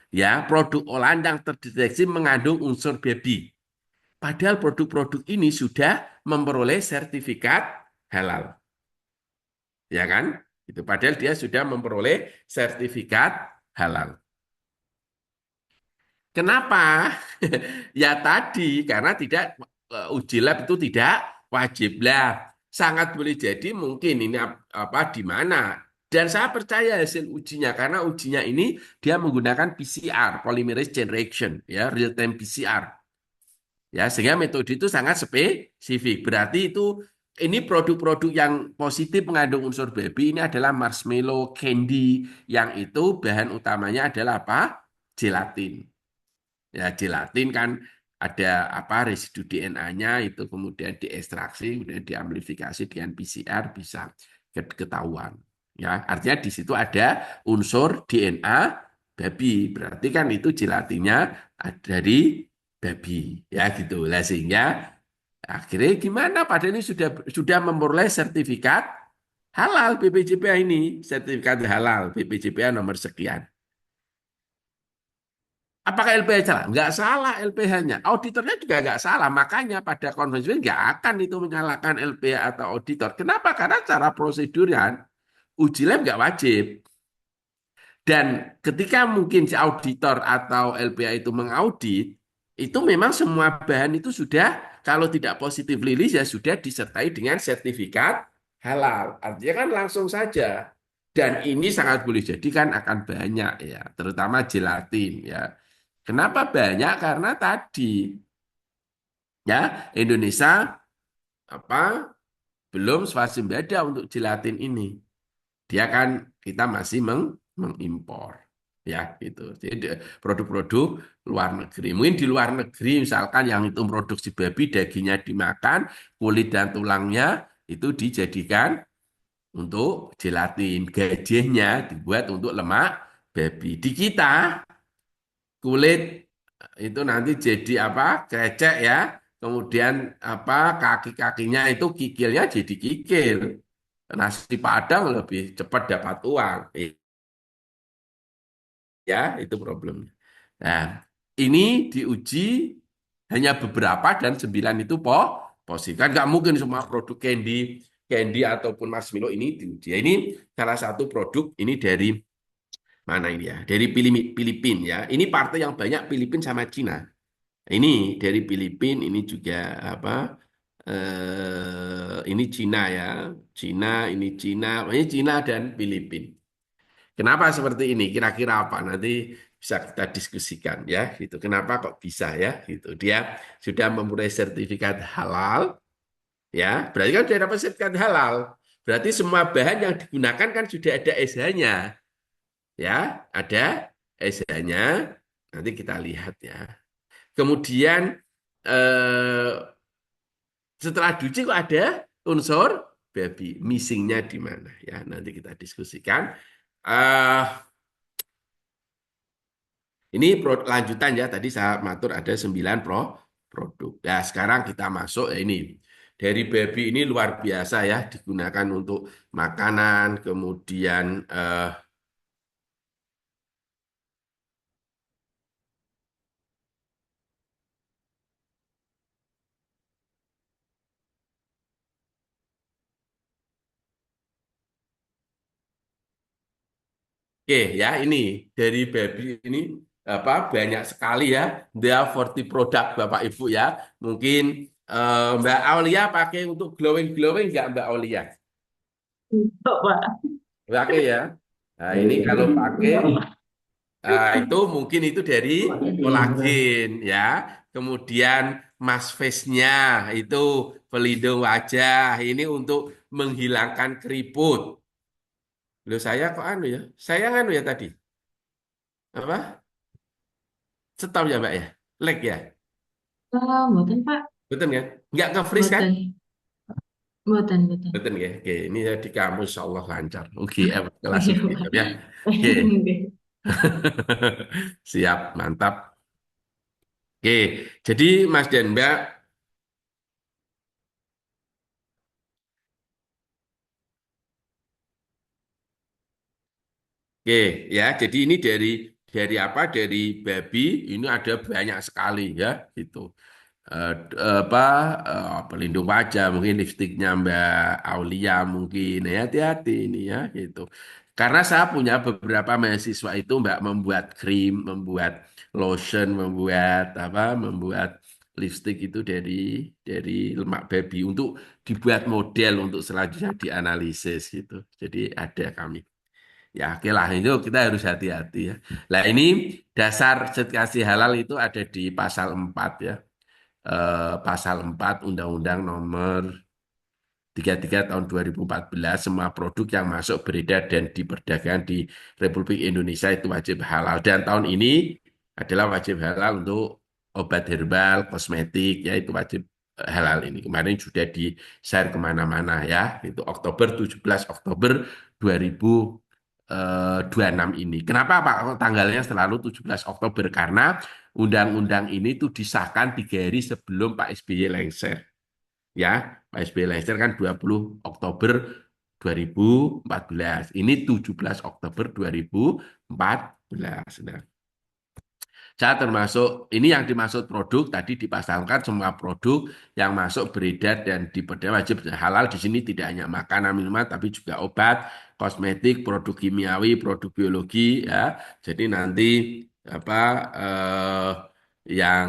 ya produk olahan yang terdeteksi mengandung unsur babi. Padahal produk-produk ini sudah memperoleh sertifikat halal. Ya kan? Itu padahal dia sudah memperoleh sertifikat halal. Kenapa? Ya tadi karena tidak uji lab itu tidak wajib lah. Sangat boleh jadi mungkin ini apa di mana. Dan saya percaya hasil ujinya karena ujinya ini dia menggunakan PCR, polymerase chain reaction, ya real time PCR. Ya, sehingga metode itu sangat spesifik. Berarti itu ini produk-produk yang positif mengandung unsur baby ini adalah marshmallow, candy, yang itu bahan utamanya adalah apa? Gelatin. Ya, gelatin kan ada apa residu DNA-nya itu kemudian diekstraksi, kemudian diamplifikasi dengan PCR bisa ketahuan. Ya, artinya di situ ada unsur DNA babi. Berarti kan itu gelatinnya dari babi. Ya gitu. Lah sehingga akhirnya gimana? Padahal ini sudah memperoleh sertifikat halal BPJPA ini, sertifikat halal BPJPA nomor sekian. Apakah LPH salah? Nggak salah LPH-nya. Auditornya juga nggak salah. Makanya pada konvensi nggak akan itu menyalahkan LPH atau auditor. Kenapa? Karena cara prosedurnya uji lab nggak wajib. Dan ketika mungkin si auditor atau LPH itu mengaudit, itu memang semua bahan itu sudah, kalau tidak positif rilis ya sudah disertai dengan sertifikat halal. Artinya kan langsung saja. Dan ini sangat boleh jadi kan akan banyak ya, terutama gelatin ya. Kenapa banyak? Karena tadi ya Indonesia apa belum swasembada untuk gelatin ini. Dia kan kita masih mengimpor ya gitu. Jadi produk-produk luar negeri. Mungkin di luar negeri misalkan yang itu produksi babi dagingnya dimakan, kulit dan tulangnya itu dijadikan untuk gelatin. Gajahnya dibuat untuk lemak babi. Di kita kulit itu nanti jadi apa? Krecek ya. Kemudian apa kaki-kakinya itu kikilnya jadi kikil. Nasi Padang lebih cepat dapat uang. Ya, itu problemnya. Nah, ini diuji hanya beberapa dan 9 itu positif. Kan nggak mungkin semua produk candy ataupun marshmallow ini diuji. Ya, ini salah satu produk ini dari mana ini ya? Dari Filipina ya. Ini partai yang banyak Filipina sama Cina. Ini dari Filipina, ini juga apa? Ini Cina ya. Ini Cina dan Filipina. Kenapa seperti ini? Kira-kira apa? Nanti bisa kita diskusikan ya. Gitu. Kenapa kok bisa ya? Gitu. Dia sudah mempunyai sertifikat halal, ya. Berarti kan sudah dapat sertifikat halal. Berarti semua bahan yang digunakan kan sudah ada SH-nya, ya. Ada SH-nya. Nanti kita lihat ya. Kemudian eh, setelah diuji kok ada unsur baby. Missingnya di mana? Ya, nanti kita diskusikan. Eh Ini lanjutan ya, tadi saya matur ada 9 produk. Nah, sekarang kita masuk ini. Dari baby ini luar biasa ya, digunakan untuk makanan, kemudian oke ya ini dari baby ini apa banyak sekali ya. Dia 40 produk Bapak Ibu ya. Mungkin Mbak Aulia pakai untuk glowing-glowing nggak Mbak Aulia? Enggak, Pak. Pakai ya. Nah, ini kalau pakai itu mungkin itu dari kolagen ya. Kemudian mask face-nya itu pelindung wajah. Ini untuk menghilangkan keriput. Loh saya kok anu ya? Saya anu ya tadi. Apa? Stop ya Mbak ya? Lag ya? Mboten, Pak. Betul ya? Nggak nge-freeze kan? Mboten. Mboten, mboten. Betul ya? Oke, ini ya di kamu insya Allah lancar. Oke, kelas Iya, oke Pak. ya. Oke. Nggih. Siap, mantap. Oke, jadi Mas dan Mbak, oke, ya. Jadi ini dari apa? Dari babi ini ada banyak sekali ya, gitu. Apa pelindung wajah mungkin lipstiknya Mbak Aulia mungkin ya hati-hati ini ya, gitu. Karena saya punya beberapa mahasiswa itu Mbak membuat krim, membuat lotion, membuat lipstick itu dari lemak babi untuk dibuat model untuk selanjutnya dianalisis gitu. Jadi ada kami. Ya, oke lah itu kita harus hati-hati ya. Nah, ini dasar sertifikasi halal itu ada di pasal 4 ya. Pasal 4 Undang-Undang Nomor 33 tahun 2014 semua produk yang masuk beredar dan diperdagangkan di Republik Indonesia itu wajib halal. Dan tahun ini adalah wajib halal untuk obat herbal, kosmetik, ya itu wajib halal ini. Kemarin sudah di-share kemana-mana ya. Itu Oktober, 17 Oktober 2026 ini. Kenapa Pak tanggalnya selalu 17 Oktober? Karena undang-undang ini tuh disahkan 3 hari sebelum Pak SBY lengser. Ya, Pak SBY lengser kan 20 Oktober 2014. Ini 17 Oktober 2014. Nah, saya termasuk, ini yang dimaksud produk, tadi dipasangkan semua produk yang masuk beredar dan diperdagangkan wajib halal. Di sini tidak hanya makanan, minuman, tapi juga obat, kosmetik, produk kimiawi, produk biologi, ya. Jadi nanti apa yang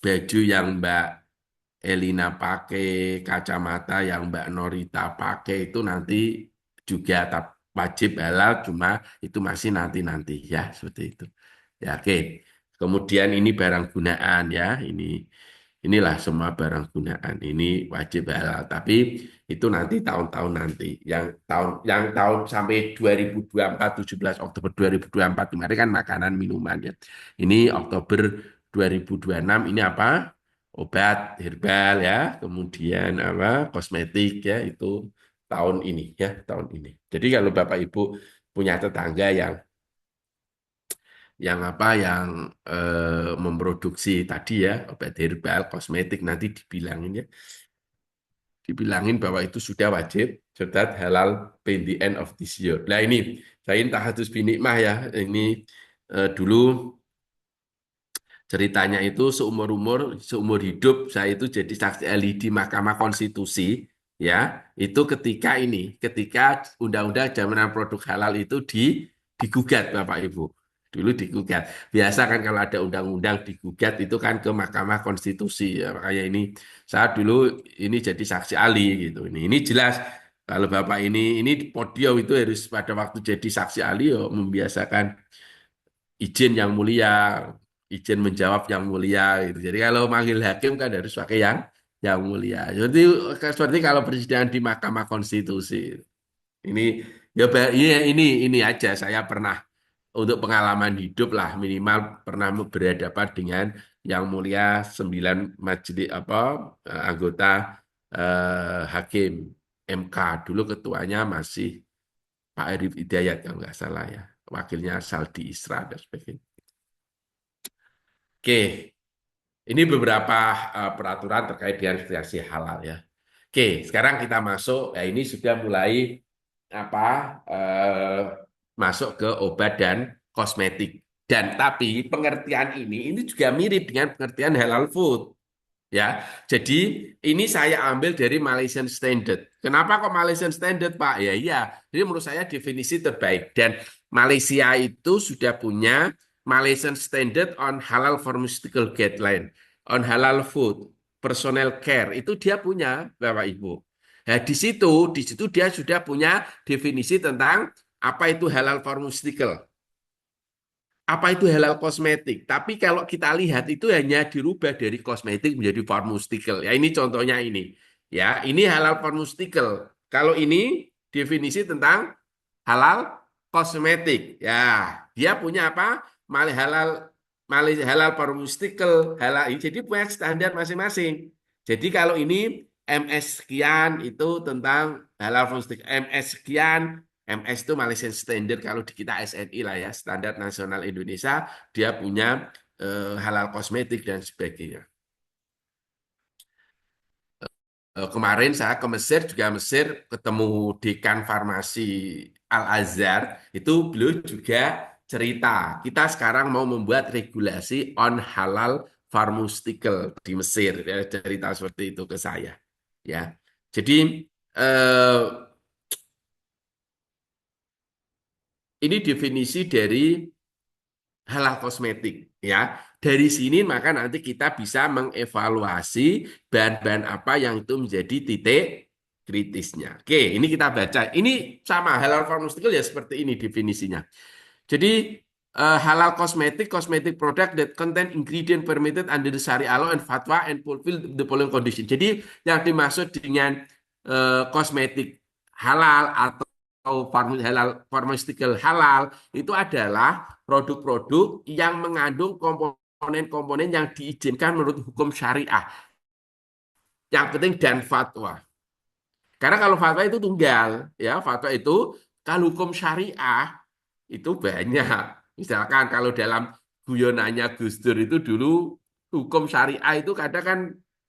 baju yang Mbak Elina pakai, kacamata yang Mbak Norita pakai itu nanti juga wajib halal, cuma itu masih nanti-nanti ya, seperti itu. Ya, oke. Kemudian ini barang gunaan ya, inilah semua barang gunaan. Ini wajib halal, tapi itu nanti tahun-tahun nanti. Yang tahun sampai 2024, 17 Oktober 2024 kemarin kan makanan minuman ya. Ini Oktober 2026 ini apa? Obat herbal ya, kemudian apa kosmetik ya itu tahun ini ya tahun ini. Jadi kalau Bapak Ibu punya tetangga yang memproduksi tadi ya obat herbal, kosmetik nanti dibilangin bahwa itu sudah wajib serta halal by the end of this year. Nah ini saya Tahatus Binikmah ya ini dulu ceritanya itu seumur hidup saya itu jadi saksi ahli di Mahkamah Konstitusi ya. Itu ketika Undang-Undang Jaminan Produk Halal itu digugat Bapak Ibu. Dulu digugat. Biasa kan kalau ada undang-undang digugat itu kan ke Mahkamah Konstitusi ya. Makanya ini saya dulu ini jadi saksi ahli gitu. Ini jelas kalau Bapak ini di podium itu harus pada waktu jadi saksi ahli ya, membiasakan izin yang mulia, izin menjawab yang mulia gitu. Jadi kalau manggil hakim kan harus pakai yang mulia. Seperti kalau persidangan di Mahkamah Konstitusi. Ini ya ini aja saya pernah untuk pengalaman hidup lah minimal pernah berhadapan dengan yang mulia 9 majelis anggota hakim MK. Dulu ketuanya masih Pak Arif Hidayat kalau nggak salah ya. Wakilnya Saldi Isra dan sebagainya. Oke, ini beberapa peraturan terkait dengan sertifikasi halal ya. Oke, sekarang kita masuk. Ya ini sudah mulai apa masuk ke obat dan kosmetik. Dan tapi pengertian ini juga mirip dengan pengertian halal food. Ya, jadi ini saya ambil dari Malaysian Standard. Kenapa kok Malaysian Standard, Pak? Ya, iya. Jadi menurut saya definisi terbaik. Dan Malaysia itu sudah punya Malaysian Standard on Halal Pharmaceutical Guideline, on Halal Food, Personal Care. Itu dia punya, Bapak Ibu. Nah, di situ dia sudah punya definisi tentang apa itu halal pharmaceutical, apa itu halal kosmetik. Tapi kalau kita lihat itu hanya dirubah dari kosmetik menjadi pharmaceutical. Ya ini contohnya ini. Ya, ini halal pharmaceutical. Kalau ini definisi tentang halal kosmetik. Ya, dia punya apa? Halal halal pharmaceutical, halal ini jadi punya standar masing-masing. Jadi kalau ini MS sekian itu tentang halal pharmaceutical, MS sekian MS itu Malaysian Standard kalau di kita SNI lah ya, Standar Nasional Indonesia, dia punya halal kosmetik dan sebagainya. Kemarin saya ke Mesir, juga Mesir ketemu Dekan Farmasi Al-Azhar, itu beliau juga cerita, kita sekarang mau membuat regulasi on halal pharmaceutical di Mesir, ya, cerita seperti itu ke saya. Ya, jadi eh, Ini definisi dari halal kosmetik ya. Dari sini maka nanti kita bisa mengevaluasi bahan-bahan apa yang itu menjadi titik kritisnya. Oke, ini kita baca. Ini sama halal pharmaceutical ya seperti ini definisinya. Jadi halal kosmetik, cosmetic product that contain ingredient permitted under the Sharia law and fatwa and fulfill the following condition. Jadi yang dimaksud dengan kosmetik halal atau halal pharmaceutical halal itu adalah produk-produk yang mengandung komponen-komponen yang diizinkan menurut hukum syariah. Yang penting dan fatwa. Karena kalau fatwa itu tunggal, ya fatwa itu kalau hukum syariah itu banyak. Misalkan kalau dalam guyonannya Gus Dur itu dulu hukum syariah itu kadang kan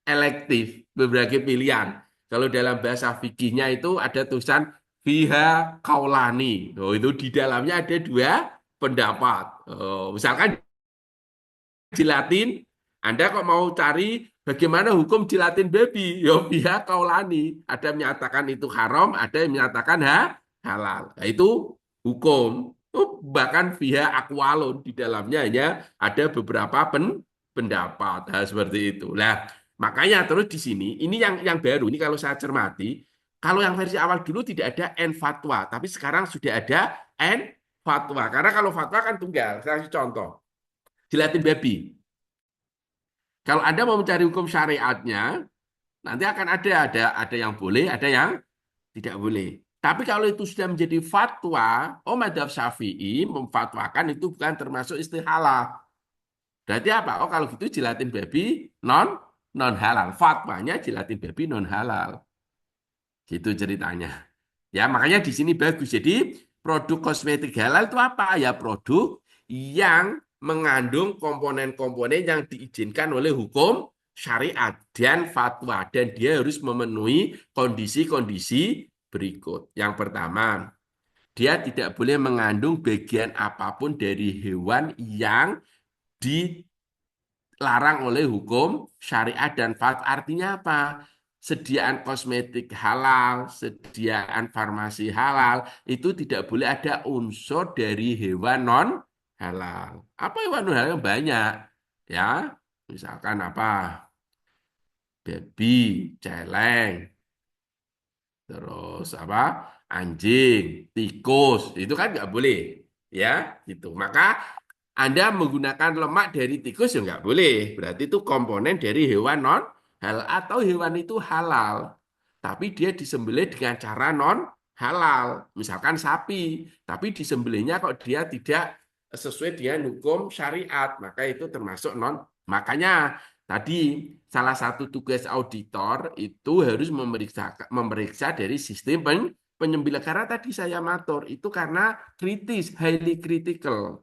elektif, berbagai pilihan. Kalau dalam bahasa fikihnya itu ada tulisan fiha kaulani. Oh, itu di dalamnya ada dua pendapat. Oh, misalkan jilatin, Anda kok mau cari bagaimana hukum jilatin baby? Ya pihak kaulani. Ada yang menyatakan itu haram, ada yang menyatakan halal. Nah, itu hukum. Oh, bahkan pihak akwalun di dalamnya hanya ada beberapa pendapat. Nah, seperti itu. Nah, makanya terus di sini, ini yang baru. Ini kalau saya cermati, kalau yang versi awal dulu tidak ada N fatwa, tapi sekarang sudah ada N fatwa. Karena kalau fatwa kan tunggal. Saya kasih contoh. Jilatin baby. Kalau Anda mau mencari hukum syariatnya, nanti akan ada yang boleh, ada yang tidak boleh. Tapi kalau itu sudah menjadi fatwa, madzhab Syafi'i memfatwakan itu bukan termasuk istihalah. Berarti apa? Oh, kalau gitu jilatin baby non halal. Fatwanya jilatin baby non halal. Gitu ceritanya. Ya, makanya di sini bagus. Jadi, produk kosmetik halal itu apa? Ya, produk yang mengandung komponen-komponen yang diizinkan oleh hukum syariat dan fatwa. Dan dia harus memenuhi kondisi-kondisi berikut. Yang pertama, dia tidak boleh mengandung bagian apapun dari hewan yang dilarang oleh hukum syariat dan fatwa. Artinya apa? Sediaan kosmetik halal, sediaan farmasi halal, itu tidak boleh ada unsur dari hewan non halal. Apa hewan non halal? Banyak. Ya, misalkan apa? Babi, celeng, terus apa? Anjing, tikus, itu kan nggak boleh. Ya, gitu. Maka Anda menggunakan lemak dari tikus ya nggak boleh. Berarti itu komponen dari hewan non halal atau hewan itu halal. Tapi dia disembelih dengan cara non halal. Misalkan sapi, tapi disembelihnya kok dia tidak sesuai dengan hukum syariat, maka itu termasuk non. Makanya tadi salah satu tugas auditor itu harus memeriksa dari sistem penyembelihan. Karena tadi saya matur itu karena kritis, highly critical.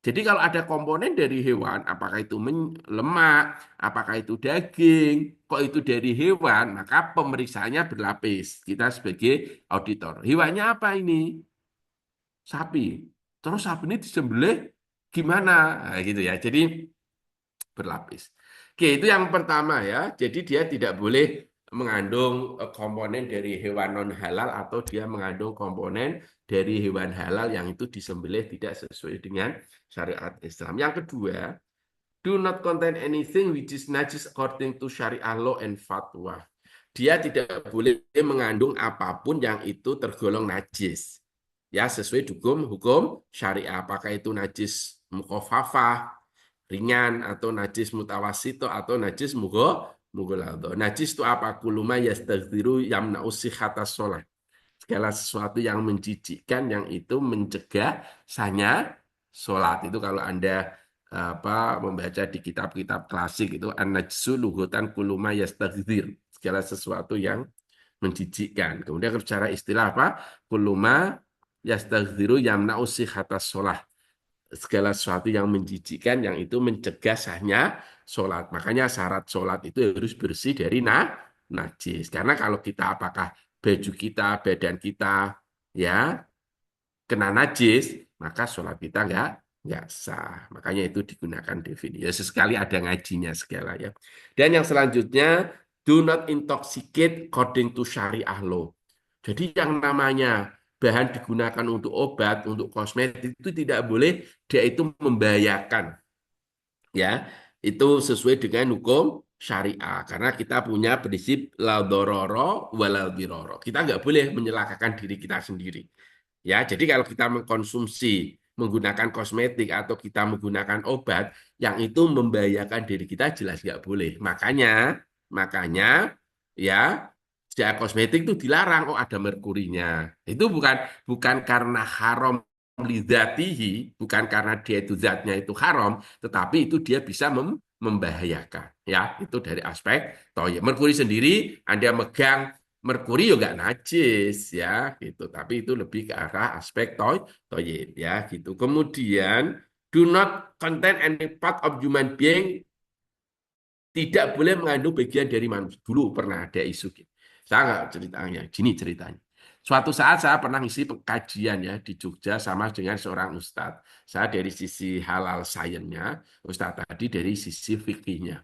Jadi kalau ada komponen dari hewan, apakah itu lemak, apakah itu daging, kok itu dari hewan, maka pemeriksaannya berlapis. Kita sebagai auditor. Hewannya apa ini? Sapi. Terus sapi ini disembelih gimana? Nah, gitu ya. Jadi berlapis. Oke, itu yang pertama ya. Jadi dia tidak boleh mengandung komponen dari hewan non halal atau dia mengandung komponen dari hewan halal yang itu disembelih tidak sesuai dengan syariat Islam. Yang kedua, do not contain anything which is najis according to syariah law and fatwa. Dia tidak boleh mengandung apapun yang itu tergolong najis. Ya, sesuai hukum syariah. Apakah itu najis mukhafafah, ringan, atau najis mutawasito, atau najis mughalladho. Najis itu apa? Kuluma yastaghfiru yamna'u sihhatas sholat. Segala sesuatu yang menjijikkan, yang itu mencegah sahnya sholat. Itu kalau Anda membaca di kitab-kitab klasik itu an-najsu lughatan kuluma yastaghfir. Segala sesuatu yang menjijikkan. Kemudian secara istilah apa? Kuluma yastaghfiru yamna'u sihhatas sholat. Segala sesuatu yang menjijikkan, yang itu mencegah sahnya sholat. Makanya syarat sholat itu harus bersih dari najis. Karena kalau kita apakah baju kita, badan kita ya kena najis, maka sholat kita nggak sah. Makanya itu digunakan definisi. Ya, sesekali ada ngajinya segala ya. Dan yang selanjutnya, do not intoxicate according to syariah law. Jadi yang namanya bahan digunakan untuk obat, untuk kosmetik itu tidak boleh dia itu membahayakan, ya. Itu sesuai dengan hukum syariah karena kita punya prinsip la dororo walal diroro. Kita nggak boleh menyelakakan diri kita sendiri. Ya, jadi kalau kita mengkonsumsi menggunakan kosmetik atau kita menggunakan obat yang itu membahayakan diri kita jelas nggak boleh. Makanya ya, sejak kosmetik itu dilarang. Oh, ada merkurinya. Itu bukan karena haram lidzatihi, bukan karena dia itu zatnya itu haram, tetapi itu dia bisa membahayakan. Ya, itu dari aspek toyib. Merkuri sendiri, Anda megang merkuri juga nggak najis ya gitu, tapi itu lebih ke arah aspek toyib ya gitu. Kemudian do not contain any part of human being, tidak boleh mengandung bagian dari manusia. Dulu pernah ada isu gitu. Saya nggak ceritanya, gini ceritanya. Suatu saat saya pernah ngisi kajian ya di Jogja sama dengan seorang ustadz. Saya dari sisi halal sainsnya, ustadz tadi dari sisi fikihnya.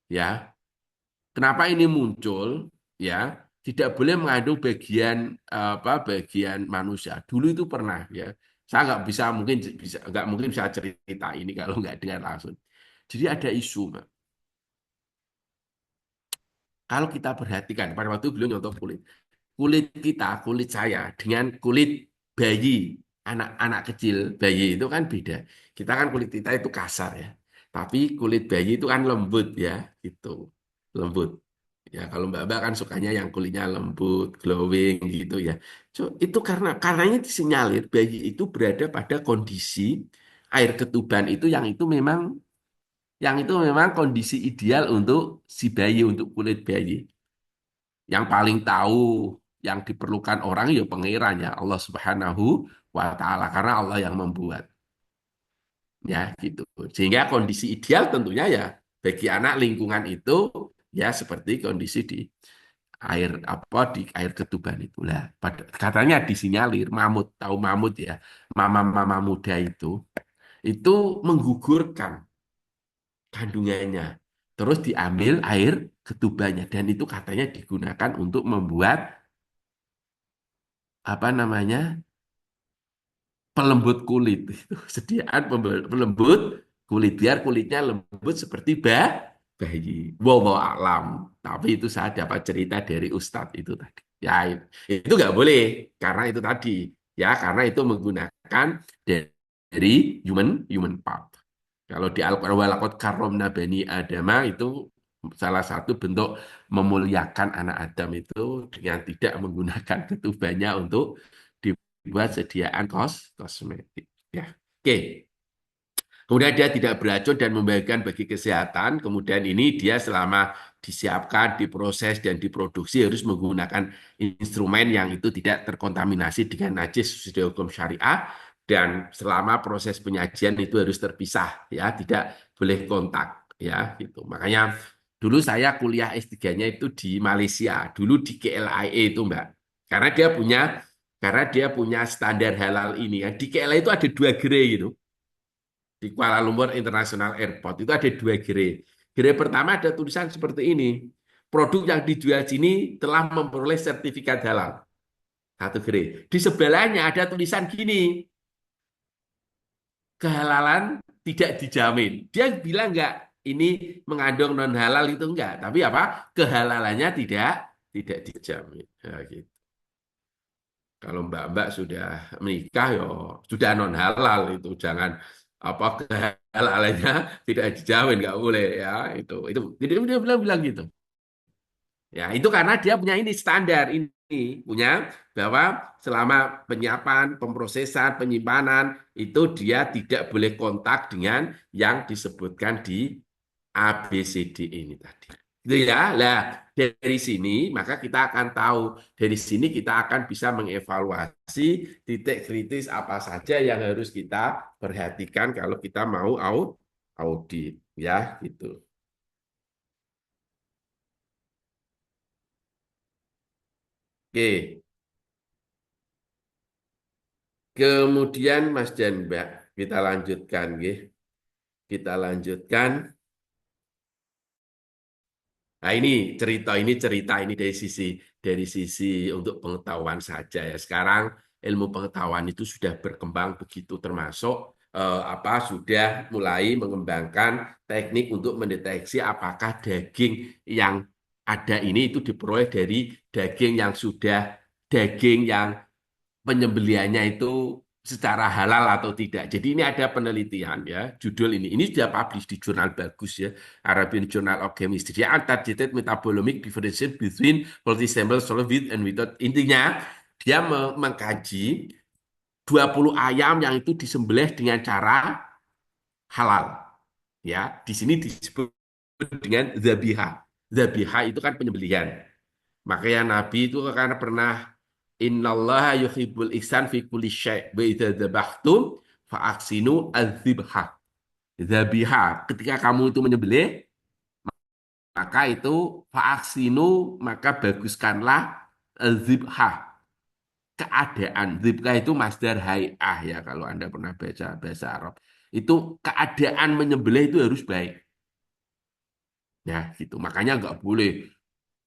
Ya, kenapa ini muncul? Ya, tidak boleh mengandung bagian manusia. Dulu itu pernah ya. Saya nggak mungkin bisa cerita ini kalau nggak dengar langsung. Jadi ada isu, Mbak. Kalau kita perhatikan, pada waktu beliau nyontoh kulit saya dengan kulit bayi, anak-anak kecil bayi itu kan beda. Kita kan kulit kita itu kasar ya, tapi kulit bayi itu kan lembut ya, gitu, lembut. Ya kalau Mbak kan sukanya yang kulitnya lembut, glowing gitu ya. Itu karena ini disinyalir bayi itu berada pada kondisi air ketuban itu yang itu memang kondisi ideal untuk si bayi, untuk kulit bayi. Yang paling tahu yang diperlukan orang ya pangeran ya Allah Subhanahu wa taala karena Allah yang membuat ya gitu. Sehingga kondisi ideal tentunya ya bagi anak lingkungan itu ya seperti kondisi di air ketuban itulah. Katanya disinyalir mamut, tahu mamut ya, mama-mama muda itu menggugurkan kandungannya. Terus diambil air ketubannya dan itu katanya digunakan untuk membuat apa namanya pelembut kulit. Itu sediaan pelembut kulit biar kulitnya lembut seperti bayi. Wallahu alam. Tapi itu saya dapat cerita dari Ustadz itu tadi. Ya itu nggak boleh karena itu tadi ya karena itu menggunakan dari human human part. Kalau di Al-Quran walaqad karomna bani Adama itu salah satu bentuk memuliakan anak Adam itu dengan tidak menggunakan ketubannya untuk dibuat sediaan kosmetik. Ya, oke. Kemudian dia tidak beracun dan membahayakan bagi kesehatan. Kemudian ini dia selama disiapkan, diproses, dan diproduksi harus menggunakan instrumen yang itu tidak terkontaminasi dengan najis sesuai hukum syariah. Dan selama proses penyajian itu harus terpisah, ya, tidak boleh kontak, ya, gitu. Makanya dulu saya kuliah S3-nya itu di Malaysia, dulu di KLIA itu, Mbak. Karena dia punya standar halal ini ya. Di KLIA itu ada 2 gerai gitu di Kuala Lumpur International Airport itu ada 2 gerai. Gerai pertama ada tulisan seperti ini. Produk yang dijual sini telah memperoleh sertifikat halal. Satu gerai. Di sebelahnya ada tulisan gini. Kehalalan tidak dijamin. Dia bilang enggak ini mengandung non halal itu enggak, tapi apa? Kehalalannya tidak dijamin. Ya, gitu. Kalau mbak-mbak sudah menikah, ya sudah non halal itu jangan apa kehalalannya tidak dijamin, nggak boleh ya itu. Jadi dia bilang gitu. Ya itu karena dia punya ini standar ini punya bahwa selama penyiapan, pemrosesan, penyimpanan itu dia tidak boleh kontak dengan yang disebutkan di ABCD ini tadi. Gitu ya. Lah, dari sini maka kita akan tahu, dari sini kita akan bisa mengevaluasi titik kritis apa saja yang harus kita perhatikan kalau kita mau audit ya gitu. Oke. Kemudian Mas dan Mbak, kita lanjutkan nggih. Kita lanjutkan Nah, ini cerita ini dari sisi untuk pengetahuan saja ya. Sekarang ilmu pengetahuan itu sudah berkembang begitu termasuk sudah mulai mengembangkan teknik untuk mendeteksi apakah daging yang ada ini itu diperoleh dari daging yang sudah daging yang penyembelihannya itu secara halal atau tidak. Jadi ini ada penelitian ya, judul ini sudah publish di jurnal bagus ya, Arabian Journal of Chemistry, Untargeted Metabolomic Differentiation Between Multisample Solid with and Without. Intinya dia mengkaji 20 ayam yang itu disembelih dengan cara halal. Ya, di sini disebut dengan zabiha. Zabiha itu kan penyembelihan. Makanya Nabi itu karena pernah Innallaha yuhibbul ihsan fi kulli syai' wa idza dzabhtum fa aksinu adzibha. Dzabiha, ketika kamu itu menyembelih, maka itu fa aksinu, maka baguskanlah adzibha, keadaan. Dzibha itu masdar hay'ah ya kalau Anda pernah baca bahasa Arab. Itu keadaan menyembelih itu harus baik. Ya, gitu. Makanya nggak boleh.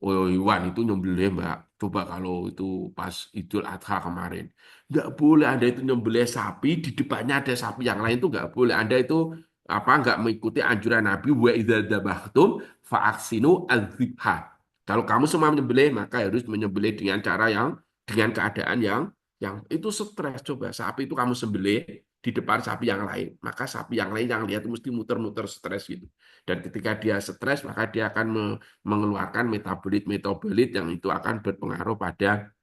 Oh, Iwan itu nyembelih Mbak. Coba kalau itu pas Idul Adha kemarin. Nggak boleh Anda itu nyembelih sapi, di depannya ada sapi yang lain itu nggak boleh. Anda itu nggak mengikuti anjuran Nabi wa idza dzabhtum fa'aksinu adzibha. Kalau kamu semua menyembelih, maka harus menyembelih dengan keadaan yang itu stres. Coba sapi itu kamu sembelih di depan sapi yang lain, maka sapi yang lain yang lihat mesti muter-muter stres gitu. Dan ketika dia stres, maka dia akan mengeluarkan metabolit-metabolit yang itu akan berpengaruh pada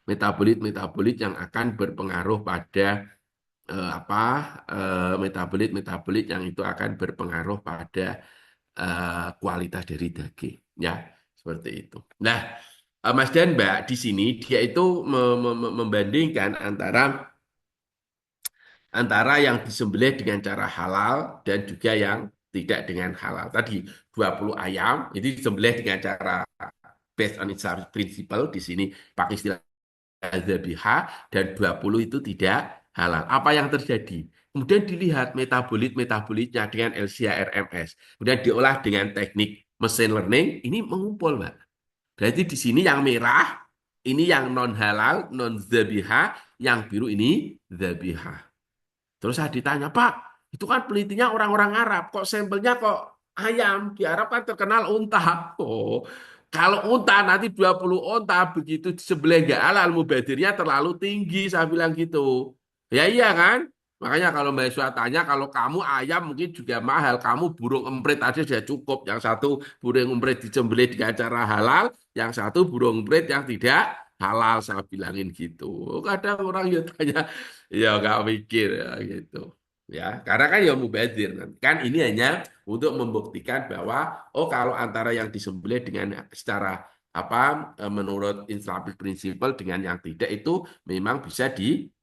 metabolit-metabolit yang akan berpengaruh pada metabolit-metabolit yang itu akan berpengaruh pada kualitas dari daging ya, seperti itu. Nah, Mas dan Mbak di sini dia itu membandingkan antara yang disembelih dengan cara halal dan juga yang tidak dengan halal. Tadi 20 ayam ini disembelih dengan cara based on its principle, di sini pakai istilah zabiha, dan 20 itu tidak halal. Apa yang terjadi? Kemudian dilihat metabolit-metabolitnya dengan LCA-RMS. Kemudian diolah dengan teknik machine learning, ini mengumpul, Mbak. Berarti di sini yang merah, ini yang non halal, non zabiha, yang biru ini zabiha. Terus saya ditanya, Pak, itu kan penelitinya orang-orang Arab, kok sampelnya kok ayam? Di Arab kan terkenal unta. Oh, kalau unta nanti 20 unta begitu disembelih nggak halal, mubadirnya terlalu tinggi, saya bilang gitu. Ya iya kan? Makanya kalau mahasiswa tanya, kalau kamu ayam mungkin juga mahal, kamu burung emprit aja sudah cukup. Yang satu burung emprit disembelih dengan cara halal, yang satu burung emprit yang tidak halal, saya bilangin gitu. Kadang orang ya tanya, ya nggak mikir ya gitu. Ya, karena kan ya mubazir nanti. Kan ini hanya untuk membuktikan bahwa kalau antara yang disembelih dengan secara menurut Islamic principle dengan yang tidak itu memang bisa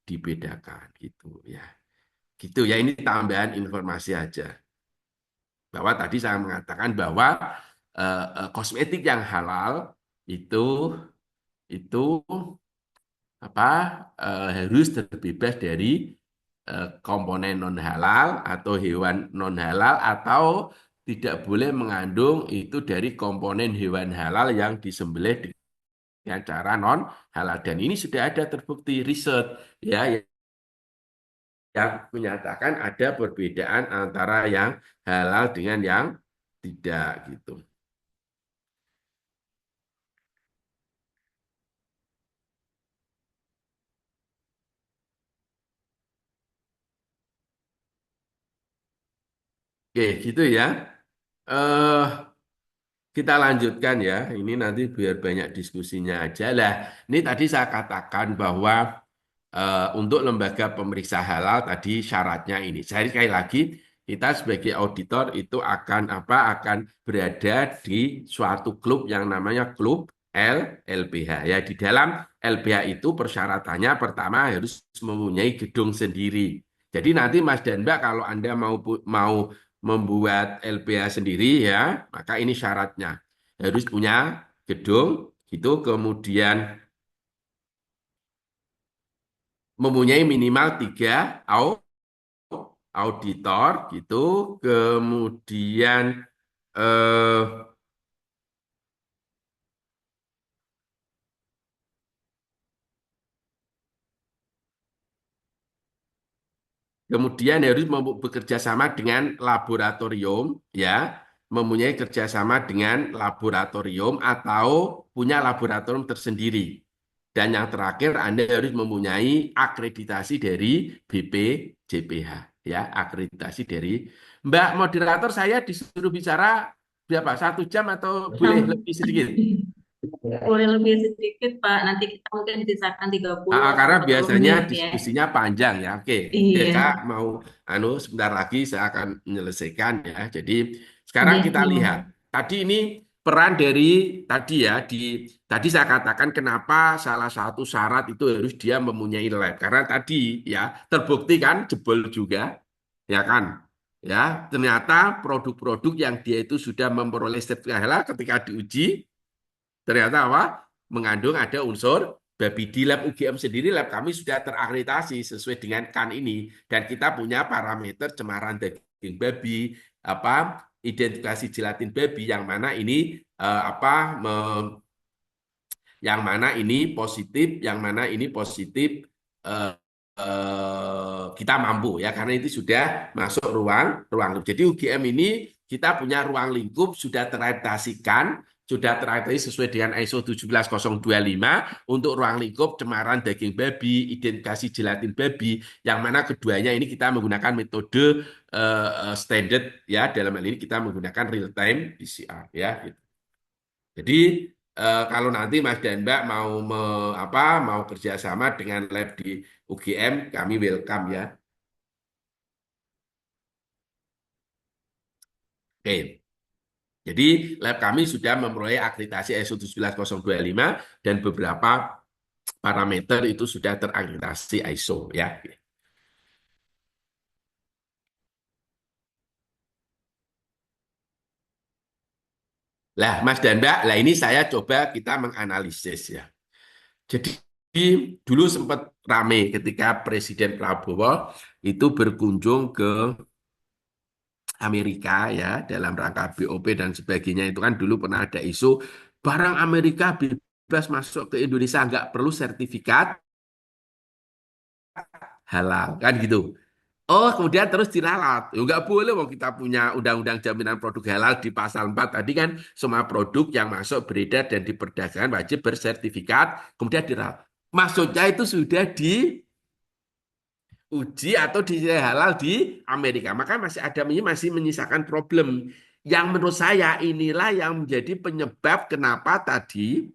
dibedakan gitu ya. Gitu ya, ini tambahan informasi aja. Bahwa tadi saya mengatakan bahwa kosmetik yang halal itu itu apa harus terbebas dari komponen non halal atau hewan non halal, atau tidak boleh mengandung itu dari komponen hewan halal yang disembelih dengan cara non halal. Dan ini sudah ada terbukti riset ya yang menyatakan ada perbedaan antara yang halal dengan yang tidak gitu. Oke, gitu ya. eh Kita lanjutkan ya. Ini nanti biar banyak diskusinya aja lah. Ini tadi saya katakan bahwa untuk lembaga pemeriksa halal tadi syaratnya ini. Saya sekali lagi, kita sebagai auditor itu akan berada di suatu klub yang namanya klub LPH. Ya, di dalam LPH itu persyaratannya pertama harus mempunyai gedung sendiri. Jadi nanti Mas dan Mbak kalau Anda mau membuat LPH sendiri ya, maka ini syaratnya harus punya gedung gitu, kemudian mempunyai minimal 3 auditor gitu, kemudian eh, Kemudian harus bekerja sama dengan laboratorium, ya, mempunyai kerjasama dengan laboratorium atau punya laboratorium tersendiri. Dan yang terakhir, Anda harus mempunyai akreditasi dari BPJPH, ya, akreditasi dari Mbak moderator. Saya disuruh bicara berapa? 1 jam atau boleh Sam- lebih sedikit? Boleh lebih sedikit, Pak. Nanti kita mungkin sisakan 30 atau Karena 40 biasanya menit ya. diskusinya panjang ya. Oke, Iya. Kak mau sebentar lagi saya akan menyelesaikan ya. Jadi sekarang Iya, kita lihat. gimana? Tadi ini peran dari tadi ya tadi saya katakan kenapa salah satu syarat itu harus dia mempunyai lab. Karena tadi ya terbukti kan jebol juga ya kan. Ya, ternyata produk-produk yang dia itu sudah memperoleh sertifikat halal ketika diuji ternyata apa? Mengandung ada unsur babi. Di lab UGM sendiri, lab kami sudah terakreditasi sesuai dengan kan ini. Dan kita punya parameter cemaran daging babi, apa identifikasi gelatin babi yang mana ini apa yang mana ini positif, yang mana ini positif eh, kita mampu ya karena itu sudah masuk ruang ruang lingkup. Jadi UGM ini kita punya ruang lingkup sudah terakreditasikan, sudah terakreditasi sesuai dengan ISO 17025 untuk ruang lingkup cemaran daging babi, identifikasi gelatin babi, yang mana keduanya ini kita menggunakan metode standar ya dalam hal ini kita menggunakan real time PCR ya. Gitu. Jadi kalau nanti Mas dan Mbak mau kerjasama dengan lab di UGM, kami welcome ya. Oke. Jadi lab kami sudah memperoleh akreditasi ISO 17025 dan beberapa parameter itu sudah terakreditasi ISO ya. Lah Mas dan Mbak, lah ini saya coba kita menganalisis ya. Jadi dulu sempat rame ketika Presiden Prabowo itu berkunjung ke Amerika ya dalam rangka BOP dan sebagainya itu kan dulu pernah ada isu barang Amerika bebas masuk ke Indonesia nggak perlu sertifikat halal kan gitu. Oh kemudian terus diralat, ya, nggak boleh wong kita punya undang-undang jaminan produk halal di pasal 4 tadi kan semua produk yang masuk beredar dan diperdagangkan wajib bersertifikat kemudian diralat. Maksudnya itu sudah di uji atau di halal di Amerika. Maka masih ada ini masih menyisakan problem yang menurut saya inilah yang menjadi penyebab kenapa tadi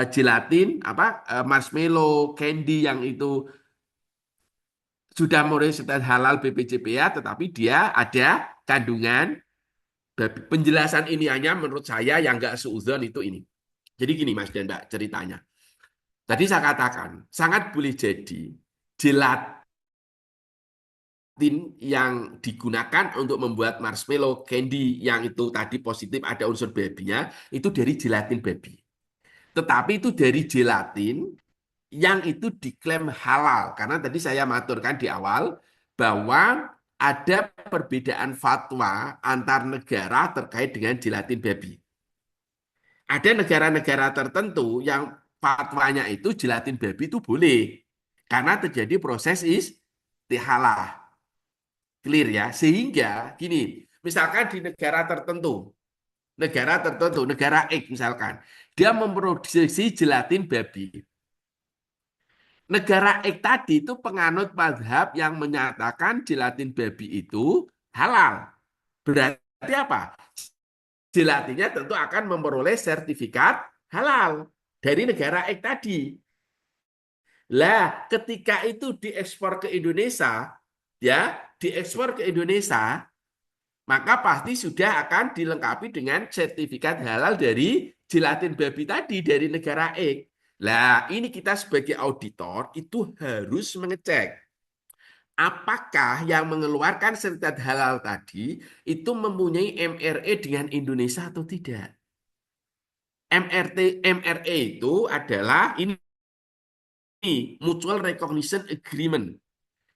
gelatin marshmallow candy yang itu sudah mulai setelah halal BPJPA tetapi dia ada kandungan penjelasan ini hanya menurut saya yang nggak seuzon itu ini. Jadi gini Mas Denda ceritanya. Tadi saya katakan sangat boleh jadi gelatin yang digunakan untuk membuat marshmallow candy yang itu tadi positif ada unsur babinya itu dari gelatin babi. Tetapi itu dari gelatin yang itu diklaim halal. Karena tadi saya maturkan di awal bahwa ada perbedaan fatwa antar negara terkait dengan gelatin babi. Ada negara-negara tertentu yang fatwanya itu gelatin babi itu boleh. Karena terjadi proses istihalah. Clear ya. Sehingga gini, misalkan di negara X misalkan, dia memproduksi gelatin babi. Negara X tadi itu penganut mazhab yang menyatakan gelatin babi itu halal. Berarti apa? Gelatinnya tentu akan memperoleh sertifikat halal dari negara X tadi. Lah, ketika itu diekspor ke Indonesia, ya, diekspor ke Indonesia, maka pasti sudah akan dilengkapi dengan sertifikat halal dari gelatin babi tadi dari negara X. Lah, ini kita sebagai auditor itu harus mengecek apakah yang mengeluarkan sertifikat halal tadi itu mempunyai MRE dengan Indonesia atau tidak. MRE itu adalah ini Mutual Recognition Agreement.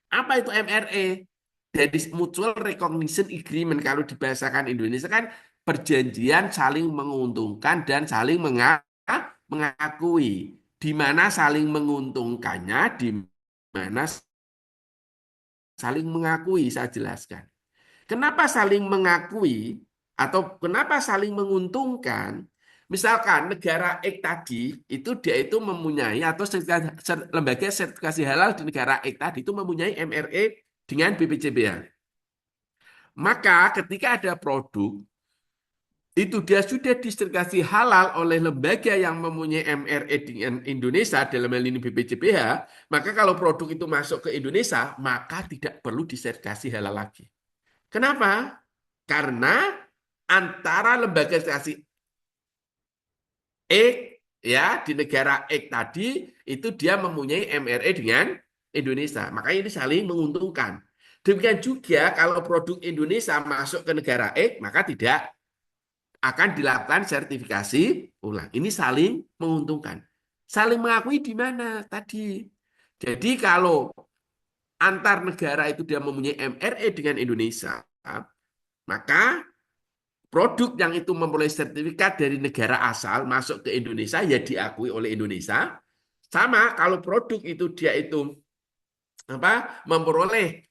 Apa itu MRE? Jadi Mutual Recognition Agreement kalau dibahasakan Indonesia kan perjanjian saling menguntungkan dan saling mengakui. Di mana saling menguntungkannya, di mana saling mengakui, saya jelaskan. Kenapa saling mengakui atau kenapa saling menguntungkan? Misalkan negara X tadi itu dia itu mempunyai atau lembaga sertifikasi halal di negara X tadi itu mempunyai MRE dengan BPCBA. Maka ketika ada produk itu dia sudah disertifikasi halal oleh lembaga yang mempunyai MRE dengan Indonesia dalam hal ini BPCBH, maka kalau produk itu masuk ke Indonesia, maka tidak perlu disertifikasi halal lagi. Kenapa? Karena antara lembaga sertifikasi X ya di negara X tadi itu dia mempunyai MRE dengan Indonesia. Makanya ini saling menguntungkan. Demikian juga kalau produk Indonesia masuk ke negara X, maka tidak akan dilakukan sertifikasi ulang. Ini saling menguntungkan. Saling mengakui di mana tadi. Jadi kalau antar negara itu dia mempunyai MRE dengan Indonesia, maka produk yang itu memperoleh sertifikat dari negara asal masuk ke Indonesia ya diakui oleh Indonesia. Sama kalau produk itu dia itu memperoleh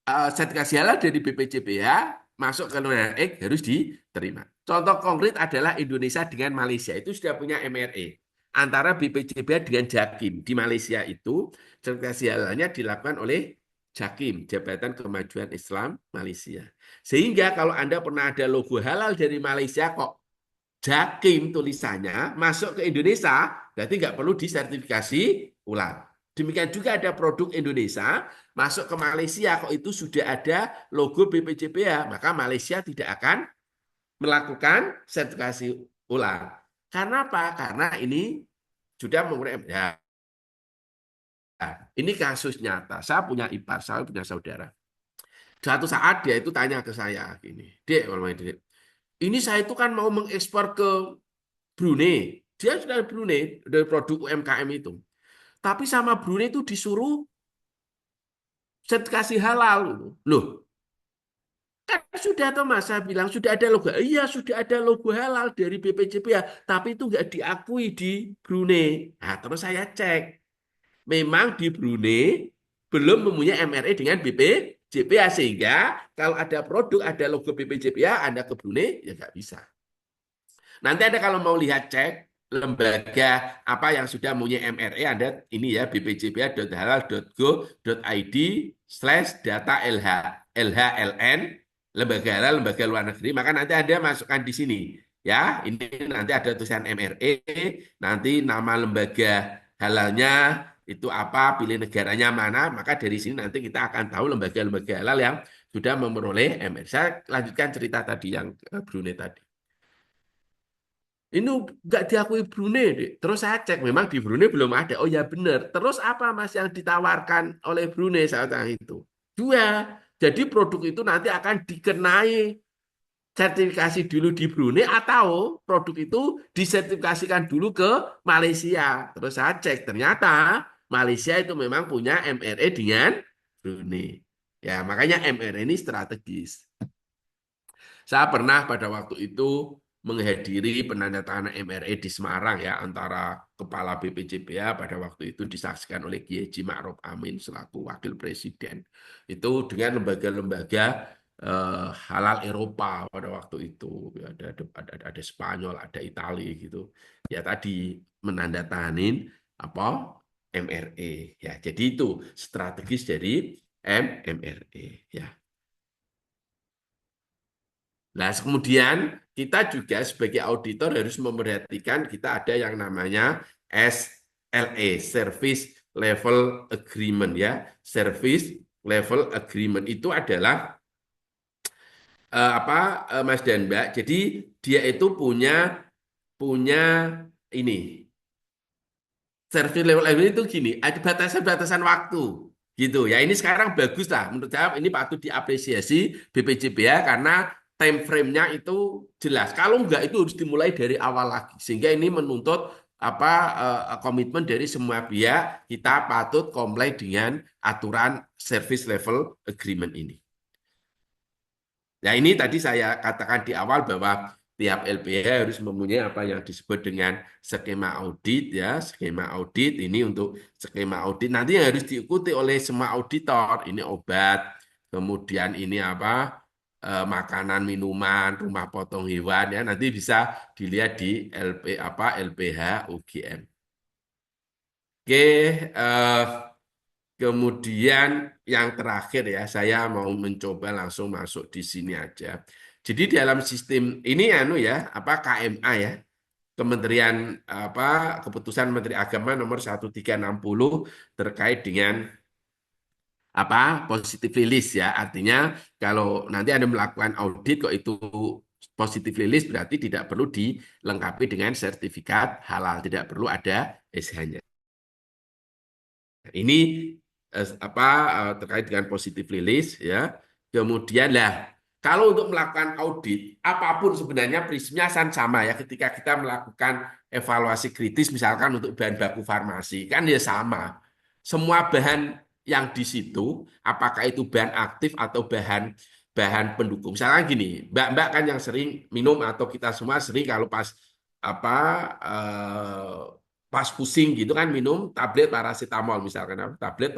sertifikasi halal dari BPCBA masuk ke negara X harus diterima. Contoh konkret adalah Indonesia dengan Malaysia itu sudah punya MRE antara BPCBA dengan Jakim di Malaysia itu sertifikasi halalnya dilakukan oleh Jakim, Jabatan Kemajuan Islam Malaysia. Sehingga kalau Anda pernah ada logo halal dari Malaysia kok Jakim tulisannya masuk ke Indonesia, berarti nggak perlu disertifikasi ulang. Demikian juga ada produk Indonesia masuk ke Malaysia, kok itu sudah ada logo BPJPH, maka Malaysia tidak akan melakukan sertifikasi ulang. Karena apa? Karena ini sudah menggunakan ya, ini kasus nyata. Saya punya ipar, saya punya saudara. Suatu saat dia itu tanya ke saya gini, Dek, ini saya itu kan mau mengekspor ke Brunei. Dia sudah Brunei dari produk UMKM itu. Tapi sama Brunei itu disuruh sertifikasi halal. Loh, kan sudah Thomas, saya bilang sudah ada logo. Iya, sudah ada logo halal dari BPJPA, tapi itu nggak diakui di Brunei. Nah, terus saya cek. Memang di Brunei belum mempunyai MRE dengan BPJPA, sehingga kalau ada produk, ada logo BPJPA, Anda ke Brunei, ya nggak bisa. Nanti Anda kalau mau lihat cek lembaga apa yang sudah mempunyai MRE, Anda ini ya bpjpa.halal.go.id/data LH LHLN lembaga halal lembaga luar negeri, maka nanti Anda masukkan di sini ya. Ini nanti ada tulisan MRE, nanti nama lembaga halalnya itu apa, pilih negaranya mana, maka dari sini nanti kita akan tahu lembaga-lembaga halal yang sudah memperoleh MRE. Saya lanjutkan cerita tadi yang Brunei tadi. Ini nggak diakui Brunei, Dek. Terus saya cek, memang di Brunei belum ada. Oh ya benar. Terus apa Mas yang ditawarkan oleh Brunei saat itu? Dua. Jadi produk itu nanti akan dikenai sertifikasi dulu di Brunei atau produk itu disertifikasikan dulu ke Malaysia. Terus saya cek, ternyata Malaysia itu memang punya MRE dengan Brunei. Ya, makanya MRE ini strategis. Saya pernah pada waktu itu menghadiri penandatanganan MRE di Semarang ya antara Kepala BPJPA pada waktu itu disaksikan oleh Kiai Haji Ma'ruf Amin selaku Wakil Presiden. Itu dengan lembaga-lembaga halal Eropa pada waktu itu. Ada Spanyol, ada Italia gitu. Ya tadi menandatanganin apa MRE ya. Jadi itu strategis dari MRE ya. Nah, kemudian kita juga sebagai auditor harus memperhatikan kita ada yang namanya SLA, Service Level Agreement ya. Service Level Agreement itu adalah Mas dan Mbak. Jadi dia itu punya punya ini service level agreement itu gini, ada batasan-batasan waktu gitu ya. Ini sekarang bagus lah menurut saya, ini patut diapresiasi BPJPH karena time frame-nya itu jelas. Kalau enggak itu harus dimulai dari awal lagi. Sehingga ini menuntut komitmen dari semua pihak, kita patut comply dengan aturan service level agreement ini. Ya ini tadi saya katakan di awal bahwa tiap LPH harus mempunyai apa yang disebut dengan skema audit ya, skema audit ini untuk skema audit nanti yang harus diikuti oleh semua auditor. Ini obat, kemudian ini apa makanan, minuman, rumah potong hewan ya nanti bisa dilihat di LPH UGM. Oke, kemudian yang terakhir ya, saya mau mencoba langsung masuk di sini aja. Jadi dalam sistem ini anu ya, apa KMA ya, Kementerian apa Keputusan Menteri Agama nomor 1360 terkait dengan apa positif rilis ya. Artinya kalau nanti Anda melakukan audit kok itu positif rilis berarti tidak perlu dilengkapi dengan sertifikat halal, tidak perlu ada SH-nya. Ini terkait dengan positif rilis ya. Kemudian lah kalau untuk melakukan audit apapun sebenarnya prinsipnya sama ya ketika kita melakukan evaluasi kritis misalkan untuk bahan baku farmasi kan ya sama. Semua bahan yang di situ apakah itu bahan aktif atau bahan bahan pendukung. Misalkan gini, Mbak-mbak kan yang sering minum atau kita semua sering kalau pas apa eh, pas pusing gitu kan minum tablet paracetamol misalkan tablet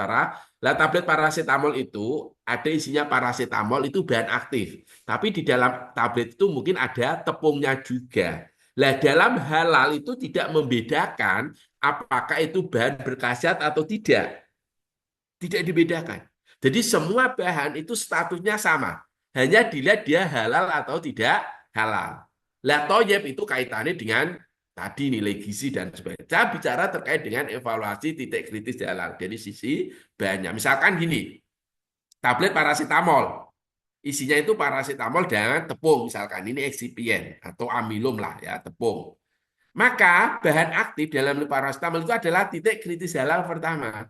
tablet paracetamol itu ada isinya paracetamol itu bahan aktif tapi di dalam tablet itu mungkin ada tepungnya juga lah dalam halal itu tidak membedakan apakah itu bahan berkhasiat atau tidak dibedakan jadi semua bahan itu statusnya sama hanya dilihat dia halal atau tidak halal lah toyib itu kaitannya dengan tadi nilai gizi dan sebagainya. Saya bicara terkait dengan evaluasi titik kritis halal dari sisi banyak. Misalkan gini, tablet paracetamol. Isinya itu paracetamol dan tepung. Misalkan ini eksipien atau amilum lah ya, tepung. Maka bahan aktif dalam paracetamol itu adalah titik kritis halal pertama.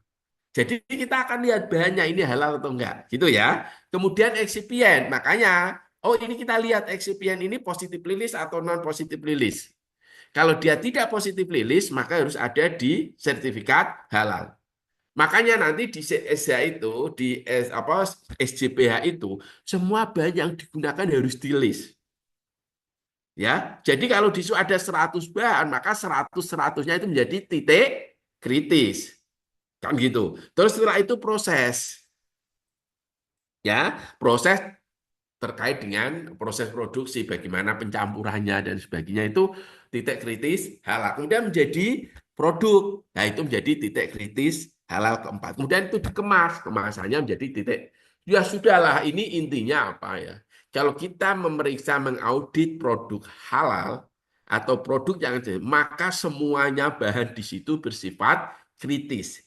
Jadi kita akan lihat bahannya ini halal atau enggak. Gitu ya. Kemudian eksipien. Makanya, oh ini kita lihat eksipien ini positif rilis atau non positif rilis. Kalau dia tidak positif rilis, maka harus ada di sertifikat halal. Makanya nanti di SH itu, di SJPH itu, semua bahan yang digunakan harus di list. Ya, jadi kalau di situ ada 100 bahan, maka 100-100-nya itu menjadi titik kritis. Kan gitu. Terus setelah itu proses. Ya, proses terkait dengan proses produksi, bagaimana pencampurannya dan sebagainya itu titik kritis halal. Kemudian menjadi produk, nah itu menjadi titik kritis halal keempat. Kemudian itu dikemas, kemasannya menjadi titik. Ya sudahlah, ini intinya apa ya? Kalau kita memeriksa mengaudit produk halal atau produk yang maka semuanya bahan di situ bersifat kritis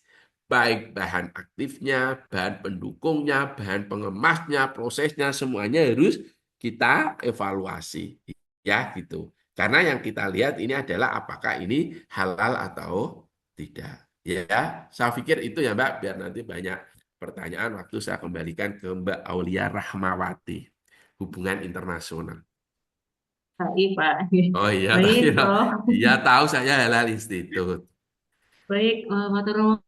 baik bahan aktifnya, bahan pendukungnya, bahan pengemasnya, prosesnya semuanya harus kita evaluasi ya gitu. Karena yang kita lihat ini adalah apakah ini halal atau tidak. Ya, saya pikir itu ya Mbak, biar nanti banyak pertanyaan waktu saya kembalikan ke Mbak Aulia Rahmawati, hubungan internasional. Baik, Pak. Oh iya, Baik, iya, Prof. iya tahu saya Halal Institute. Baik, matur nuwun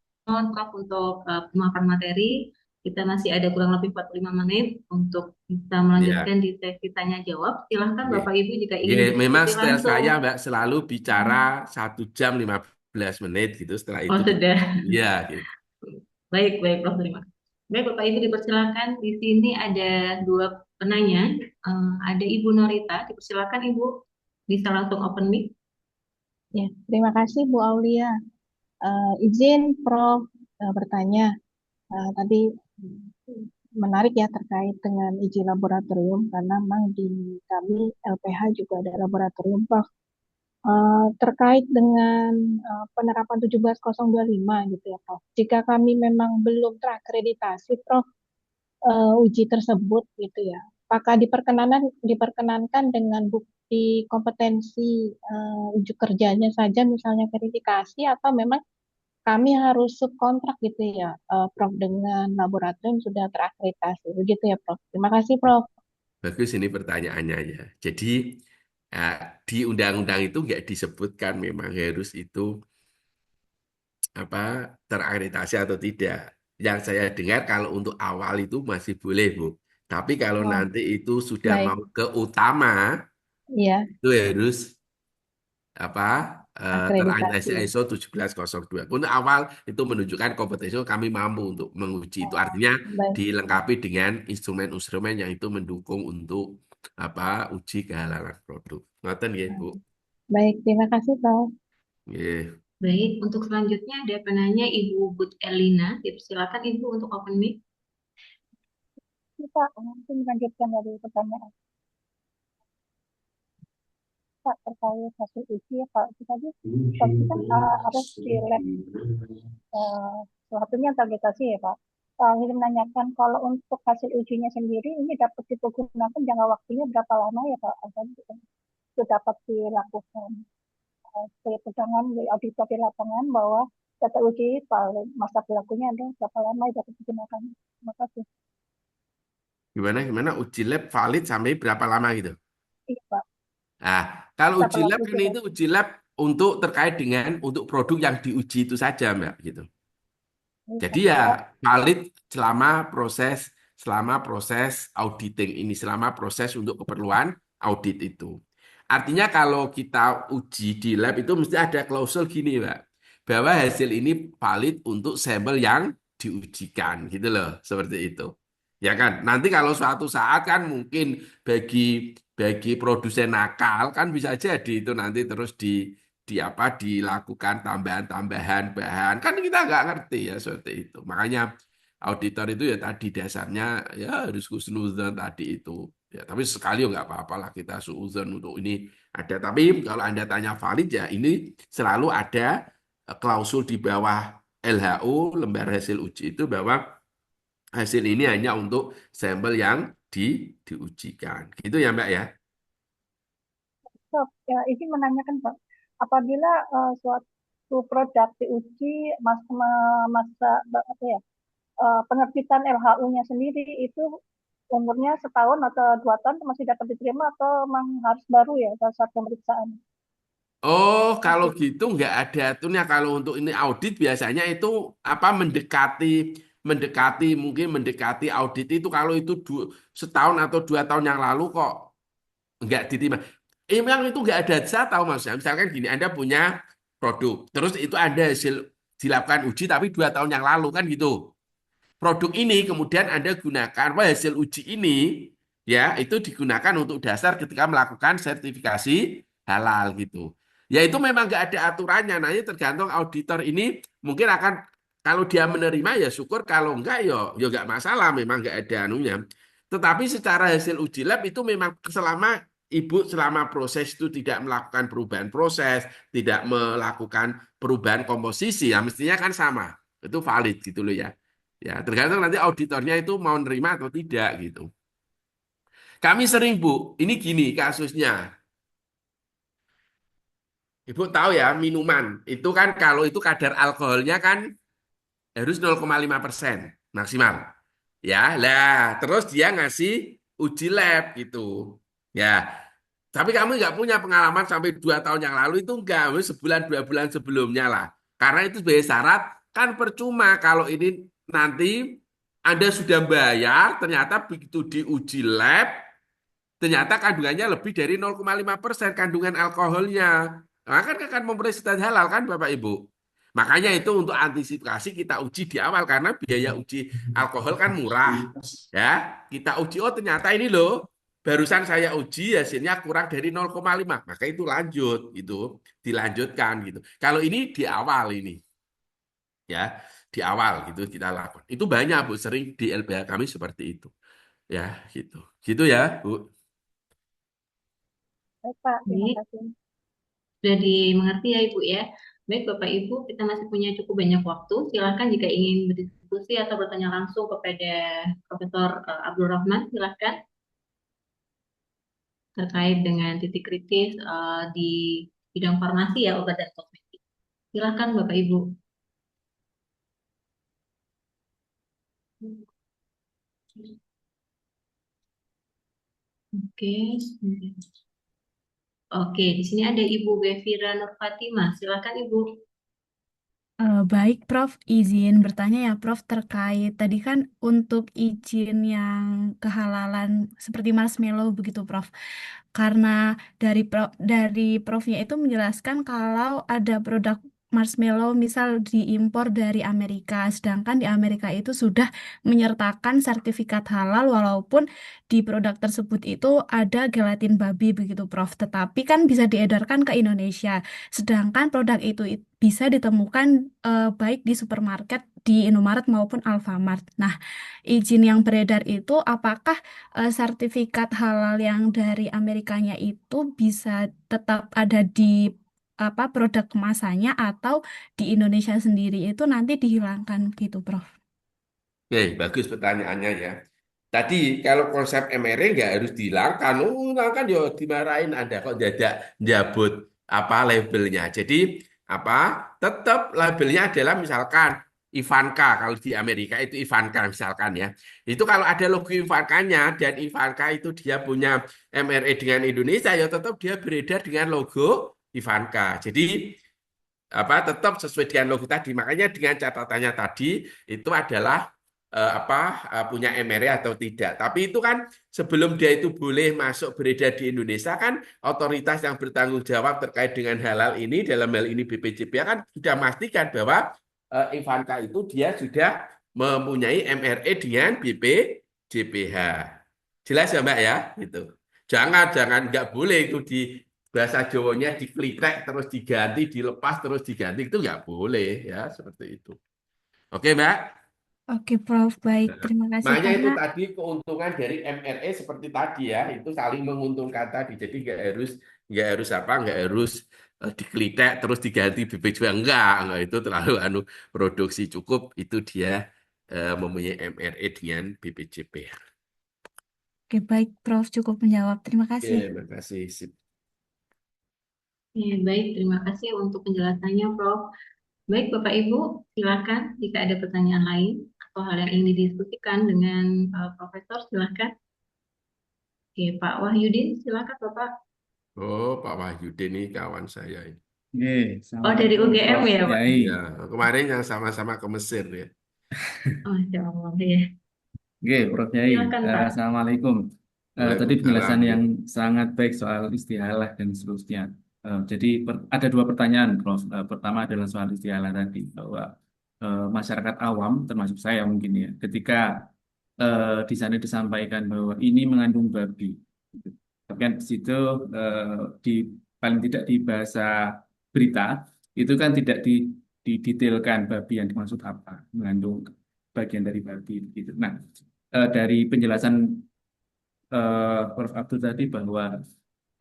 Prof untuk pemaparan materi. Kita masih ada kurang lebih 45 menit untuk bisa Ya. melanjutkan di sesi tanya jawab. Silahkan Nggih. Bapak Ibu jika Nggih, ingin memang diskusi style langsung. saya Mbak selalu bicara 1 jam 15 menit gitu. Setelah Oh, itu sudah. iya gitu. Baik, baik, Prof. Terima kasih. Baik, Bapak Ibu dipersilakan. Di sini ada dua penanya. Ada Ibu Norita. Dipersilakan Ibu. Bisa langsung open mic. Ya, terima kasih Bu Aulia. Izin Prof bertanya. Tadi menarik ya terkait dengan izin laboratorium karena memang di kami LPH juga ada laboratorium Prof. Terkait dengan penerapan 17.025 gitu ya Prof. Jika kami memang belum terakreditasi Prof uji tersebut gitu ya. Apakah diperkenankan dengan bukti kompetensi uji kerjanya saja misalnya verifikasi atau memang kami harus subkontrak gitu ya Prof dengan laboratorium sudah terakreditasi begitu ya Prof. Terima kasih Prof. Bagus ini pertanyaannya ya. Jadi eh, di undang-undang itu nggak disebutkan memang harus itu apa terakreditasi atau tidak. Yang saya dengar kalau untuk awal itu masih boleh Bu. Tapi kalau Oh, nanti itu sudah baik. mau ke utama Iya, itu harus apa terindikasi akreditasi. ISO 1702. Untuk awal itu menunjukkan kompetensi kami mampu untuk menguji itu. Oh, Artinya baik. dilengkapi dengan instrumen-instrumen yang itu mendukung untuk uji kehalalan produk. Ngoten nggih, Bu. Baik, terima kasih, Pak. Nggih. Baik, untuk selanjutnya ada penanya Ibu Bud Elina. Silakan Ibu untuk open mic. Kita mungkin melanjutkan dari pertanyaan Pak terkait hasil uji ya Pak. Tadi pasti kan harus di lab salah satunya targetasi ya Pak. Ini menanyakan kalau untuk hasil ujinya sendiri ini dapat dipergunakan jangka waktunya berapa lama ya Pak agar itu dapat dilakukan sebagai pegangan di auditor di lapangan bahwa data uji paling masa berlakunya ada berapa lama yang dapat digunakan. Terima kasih. Gimana gimana uji lab valid sampai berapa lama gitu? Iya Pak. Nah, kalau Masa uji lab berlaku kan uji lab. itu uji lab untuk terkait dengan untuk produk yang diuji itu saja, Mbak, gitu. Jadi ya Oh, valid selama proses auditing ini, selama proses untuk keperluan audit itu. Artinya kalau kita uji di lab itu mesti ada klausul gini, Mbak, bahwa hasil ini valid untuk sampel yang diujikan, gitu loh, seperti itu. Ya kan? Nanti kalau suatu saat kan mungkin bagi bagi produsen nakal kan bisa jadi itu nanti terus dilakukan tambahan-tambahan bahan kan kita nggak ngerti ya seperti itu, makanya auditor itu ya tadi dasarnya ya harus husnuzon tadi itu ya, tapi sekali nggak apa-apa lah kita suuzon untuk ini ada, tapi kalau Anda tanya valid ya ini selalu ada klausul di bawah LHU lembar hasil uji itu bahwa hasil ini hanya untuk sampel yang diujikan gitu ya Mbak ya. so, ya, izin menanyakan Pak, apabila suatu produk diuji masa apa ya, penerbitan LHU-nya sendiri itu umurnya setahun atau 2 tahun masih dapat diterima atau memang harus baru ya pada saat pemeriksaan? Oh, kalau Masih. gitu nggak ada aturnya. Kalau untuk ini audit biasanya itu apa mendekati audit itu kalau itu setahun atau 2 tahun yang lalu kok nggak diterima. Memang itu nggak ada, saya tahu maksudnya. Misalkan gini, Anda punya produk, terus itu ada hasil dilakukan uji tapi 2 tahun yang lalu kan gitu. Produk ini kemudian Anda gunakan, hasil uji ini ya itu digunakan untuk dasar ketika melakukan sertifikasi halal gitu. Ya itu memang nggak ada aturannya, nanti tergantung auditor ini mungkin akan kalau dia menerima ya syukur, kalau enggak ya nggak masalah, memang nggak ada anunya. Tetapi secara hasil uji lab itu memang selama proses itu tidak melakukan perubahan proses, tidak melakukan perubahan komposisi, ya mestinya kan sama, itu valid gitu loh ya. Ya, tergantung nanti auditornya itu mau nerima atau tidak gitu. Kami sering, Bu, ini gini kasusnya. Ibu tahu ya, minuman itu kan kalau itu kadar alkoholnya kan harus 0,5% maksimal. Ya, lah terus dia ngasih uji lab gitu. Ya, tapi kamu nggak punya pengalaman sampai 2 tahun yang lalu itu enggak, sebulan 2 bulan sebelumnya lah. Karena itu sebagai syarat kan percuma kalau ini nanti Anda sudah bayar, ternyata begitu diuji lab, ternyata kandungannya lebih dari 0,5% kandungan alkoholnya. Nah, kan memenuhi standar halal kan Bapak Ibu. Makanya itu untuk antisipasi kita uji di awal karena biaya uji alkohol kan murah. Ya, kita uji oh ternyata ini loh barusan saya uji hasilnya kurang dari 0,5. Maka itu lanjut itu dilanjutkan gitu. Kalau ini di awal ini ya, di awal gitu kita lakukan. Itu banyak Bu, sering di LBH kami seperti itu. Ya, gitu. Gitu ya, Bu. Baik Pak, terima Baik, kasih. sudah dimengerti ya Ibu ya. Baik Bapak Ibu, kita masih punya cukup banyak waktu. Silakan jika ingin berdiskusi atau bertanya langsung kepada Profesor Abdul Rahman, silakan terkait dengan titik kritis di bidang farmasi ya obat dan kosmetik. Silakan Bapak Ibu. Oke, oke. Di sini ada Ibu Bevira Nur Fatimah. Silakan Ibu. Baik, Prof. Izin bertanya ya, Prof. Terkait tadi kan untuk izin yang kehalalan seperti marshmallow begitu, Prof. Karena dari Profnya itu menjelaskan kalau ada produk marshmallow misal diimpor dari Amerika, sedangkan di Amerika itu sudah menyertakan sertifikat halal walaupun di produk tersebut itu ada gelatin babi begitu, Prof. Tetapi kan bisa diedarkan ke Indonesia. Sedangkan produk itu bisa ditemukan baik di supermarket, di Indomaret maupun Alfamart. Nah, izin yang beredar itu apakah sertifikat halal yang dari Amerikanya itu bisa tetap ada di produk kemasannya atau di Indonesia sendiri itu nanti dihilangkan gitu, Prof. Oke, bagus pertanyaannya ya. Tadi kalau konsep MRE nggak harus dihilangkan, hilangkan ya dimarahin Anda kok dadak nyabut apa labelnya. Jadi apa tetap labelnya adalah misalkan Ivanka kalau di Amerika itu Ivanka misalkan ya. Itu kalau ada logo Ivankanya dan Ivanka itu dia punya MRE dengan Indonesia ya tetap dia beredar dengan logo Ivanka. Jadi apa tetap sesuai dengan logo tadi. Makanya dengan catatannya tadi itu adalah apa punya MRE atau tidak. Tapi itu kan sebelum dia itu boleh masuk beredar di Indonesia kan otoritas yang bertanggung jawab terkait dengan halal ini dalam hal ini BPJPH kan sudah memastikan bahwa Ivanka itu dia sudah mempunyai MRE dengan BPJPH. Jelas ya Mbak ya, gitu. Jangan nggak boleh itu di bahasa Jawanya diklitek terus diganti, dilepas terus diganti itu nggak boleh ya seperti itu. Oke Mbak. Oke, Prof. Baik, terima kasih Makanya itu karena tadi keuntungan dari MRE seperti tadi ya, itu saling menguntungkan tadi. Jadi nggak harus diklitek terus diganti BPJS enggak itu terlalu produksi cukup itu dia mempunyai MRE dengan BPJP. oke baik, Prof. Cukup menjawab. Terima Oke, kasih. terima kasih. Sip. Baik, terima kasih untuk penjelasannya, Prof. Baik, Bapak Ibu, silakan jika ada pertanyaan lain atau hal yang ingin didiskusikan dengan Profesor, silakan. Oke, Pak Wahyudin, silakan Bapak. Oh, Pak Wahyudin ini kawan saya ini. Oke, Oh, dari Assalamualaikum UGM Prof. ya, Pak? Yai. Ya, kemarin yang sama-sama ke Mesir ya. Oh, Masya Allah, ya. Oke, Prof. Yai. Silakan, Pak. Assalamualaikum. Tadi Waalaikumsalam penjelasan ya. yang sangat baik soal istihalah dan seterusnya. Jadi ada dua pertanyaan, Prof. Pertama adalah soal istihalah tadi, bahwa masyarakat awam, termasuk saya mungkin ya, ketika di sana disampaikan bahwa ini mengandung babi. Gitu. Tapi kan di situ di paling tidak di bahasa berita itu kan tidak didetailkan babi yang dimaksud apa, mengandung bagian dari babi gitu. Nah, dari penjelasan Prof. Abdul tadi bahwa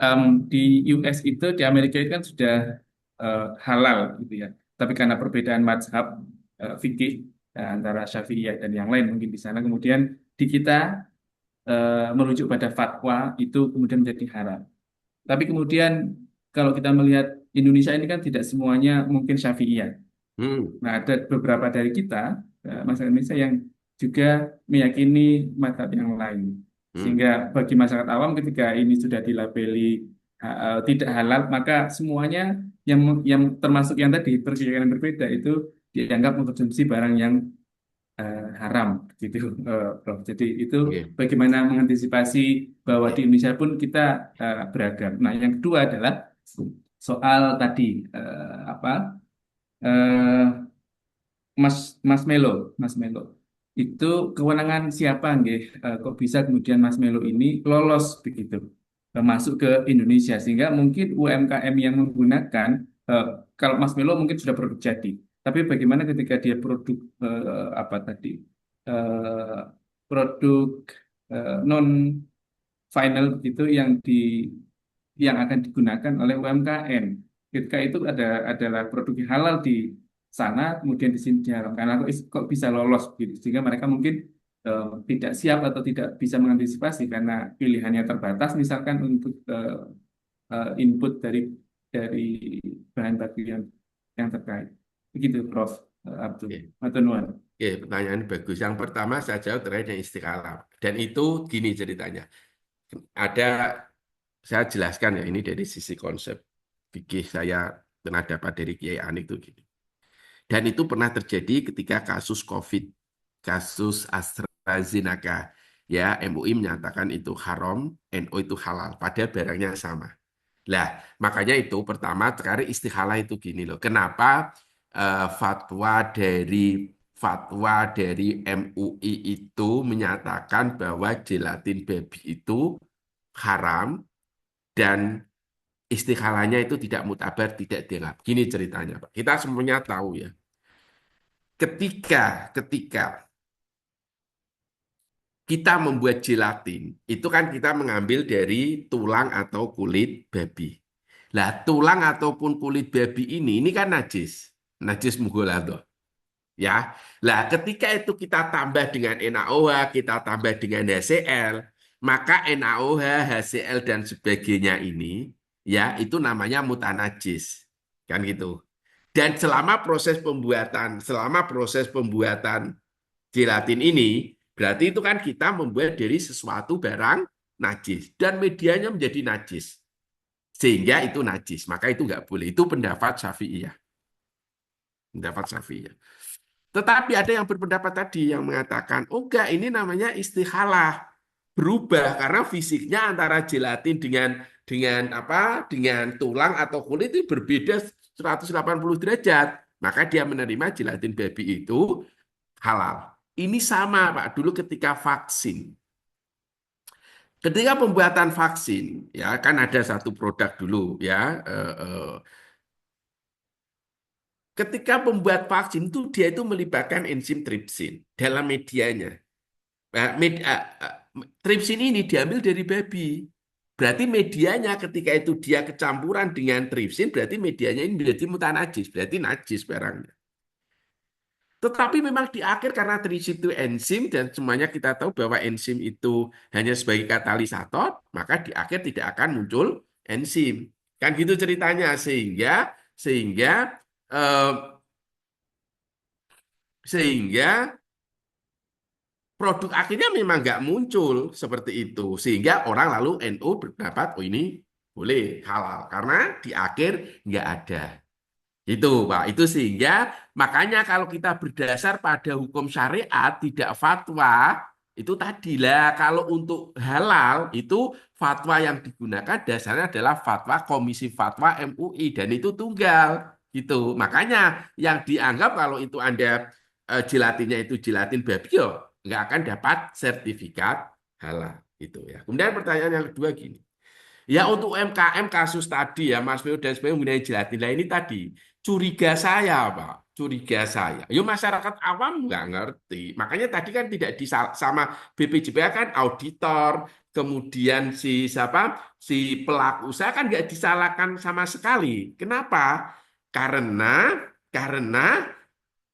em, di US itu di Amerika itu kan sudah halal gitu ya. Tapi karena perbedaan mazhab fikih antara Syafi'iyah dan yang lain mungkin di sana kemudian di kita merujuk pada fatwa itu kemudian menjadi haram. Tapi kemudian kalau kita melihat Indonesia ini kan tidak semuanya mungkin Syafi'iyah. Hmm. Nah, ada beberapa dari kita, masyarakat Indonesia yang juga meyakini mazhab yang lain. Hmm. Sehingga bagi masyarakat awam ketika ini sudah dilabeli tidak halal, maka semuanya yang termasuk yang tadi perkiraan berbeda itu dianggap mengkonsumsi barang yang haram gitu, Prof. Jadi itu Oke. bagaimana mengantisipasi bahwa di Indonesia pun kita beragam. Nah, yang kedua adalah soal tadi apa? eh, Mas Melo, Mas Melo. Itu kewenangan siapa nggih? Kok bisa kemudian Mas Melo ini lolos begitu masuk ke Indonesia sehingga mungkin UMKM yang menggunakan eh, kalau Mas Melo mungkin sudah produk jadi, tapi bagaimana ketika dia produk apa tadi eh, produk non final itu yang akan digunakan oleh UMKM. Ketika itu adalah produk yang halal di sana, kemudian di sini diharamkan. Kok bisa lolos gitu? Sehingga mereka mungkin tidak siap atau tidak bisa mengantisipasi karena pilihannya terbatas, misalkan untuk input dari bahan baku yang terkait. Begitu, Prof. Abdul. Oke. Matur nuwun. Oke, pertanyaan bagus. Yang pertama saya jawab terkait dengan istiqalah. Dan itu gini ceritanya. Ada, saya jelaskan ya, ini dari sisi konsep fikih saya pernah dapat dari Kiai Anik itu gini. Dan itu pernah terjadi ketika kasus COVID, kasus AstraZeneca. Ya, MUI menyatakan itu haram, NU itu halal, padahal barangnya sama. Lah, makanya itu pertama sekarang istihalah itu gini loh. Kenapa fatwa dari MUI itu menyatakan bahwa gelatin babi itu haram dan istikhalanya itu tidak mutabar, tidak dianggap. Gini ceritanya, Pak. Kita semuanya tahu ya. Ketika kita membuat gelatin, itu kan kita mengambil dari tulang atau kulit babi. Nah, tulang ataupun kulit babi ini kan najis. Najis mughaladhah. Ya. Nah, ketika itu kita tambah dengan NaOH, kita tambah dengan HCl, maka NaOH, HCl dan sebagainya ini ya itu namanya mutanajis. Kan gitu. Dan selama proses pembuatan gelatin ini, berarti itu kan kita membuat dari sesuatu barang najis dan medianya menjadi najis. Sehingga itu najis, maka itu nggak boleh. Itu pendapat Syafi'iyah. Pendapat Syafi'iyah. Tetapi ada yang berpendapat tadi yang mengatakan, oh enggak, ini namanya istikhalah. Berubah karena fisiknya antara gelatin dengan tulang atau kulit itu berbeda 180 derajat. Maka dia menerima gelatin babi itu halal. Ini sama, Pak, dulu ketika vaksin. Ketika pembuatan vaksin, ya kan ada satu produk dulu, ya. Ketika pembuat vaksin itu dia itu melibatkan enzim tripsin dalam medianya. Tripsin ini diambil dari babi. Berarti medianya ketika itu dia kecampuran dengan tripsin, berarti medianya ini menjadi mutanajis, berarti najis barangnya. Tetapi memang di akhir karena tripsin itu enzim dan semuanya kita tahu bahwa enzim itu hanya sebagai katalisator, maka di akhir tidak akan muncul enzim. Kan gitu ceritanya sehingga eh, sehingga produk akhirnya memang nggak muncul seperti itu. Sehingga orang lalu NU berpendapat, oh ini boleh halal. Karena di akhir nggak ada. Itu Pak, itu sehingga makanya kalau kita berdasar pada hukum syariat tidak fatwa, itu tadilah kalau untuk halal itu fatwa yang digunakan dasarnya adalah fatwa Komisi Fatwa MUI dan itu tunggal gitu. Makanya yang dianggap kalau itu Anda jelatinnya itu jelatin babi yo nggak akan dapat sertifikat halal gitu ya. Kemudian pertanyaan yang kedua gini. Ya untuk UMKM kasus tadi ya Mas Meo dan sebagainya mengenai gelatin. Nah ini tadi curiga saya Pak, curiga saya. Yo masyarakat awam nggak ngerti. Makanya tadi kan tidak sama BPJPA kan auditor, kemudian si pelaku usaha kan nggak disalahkan sama sekali. Kenapa? Karena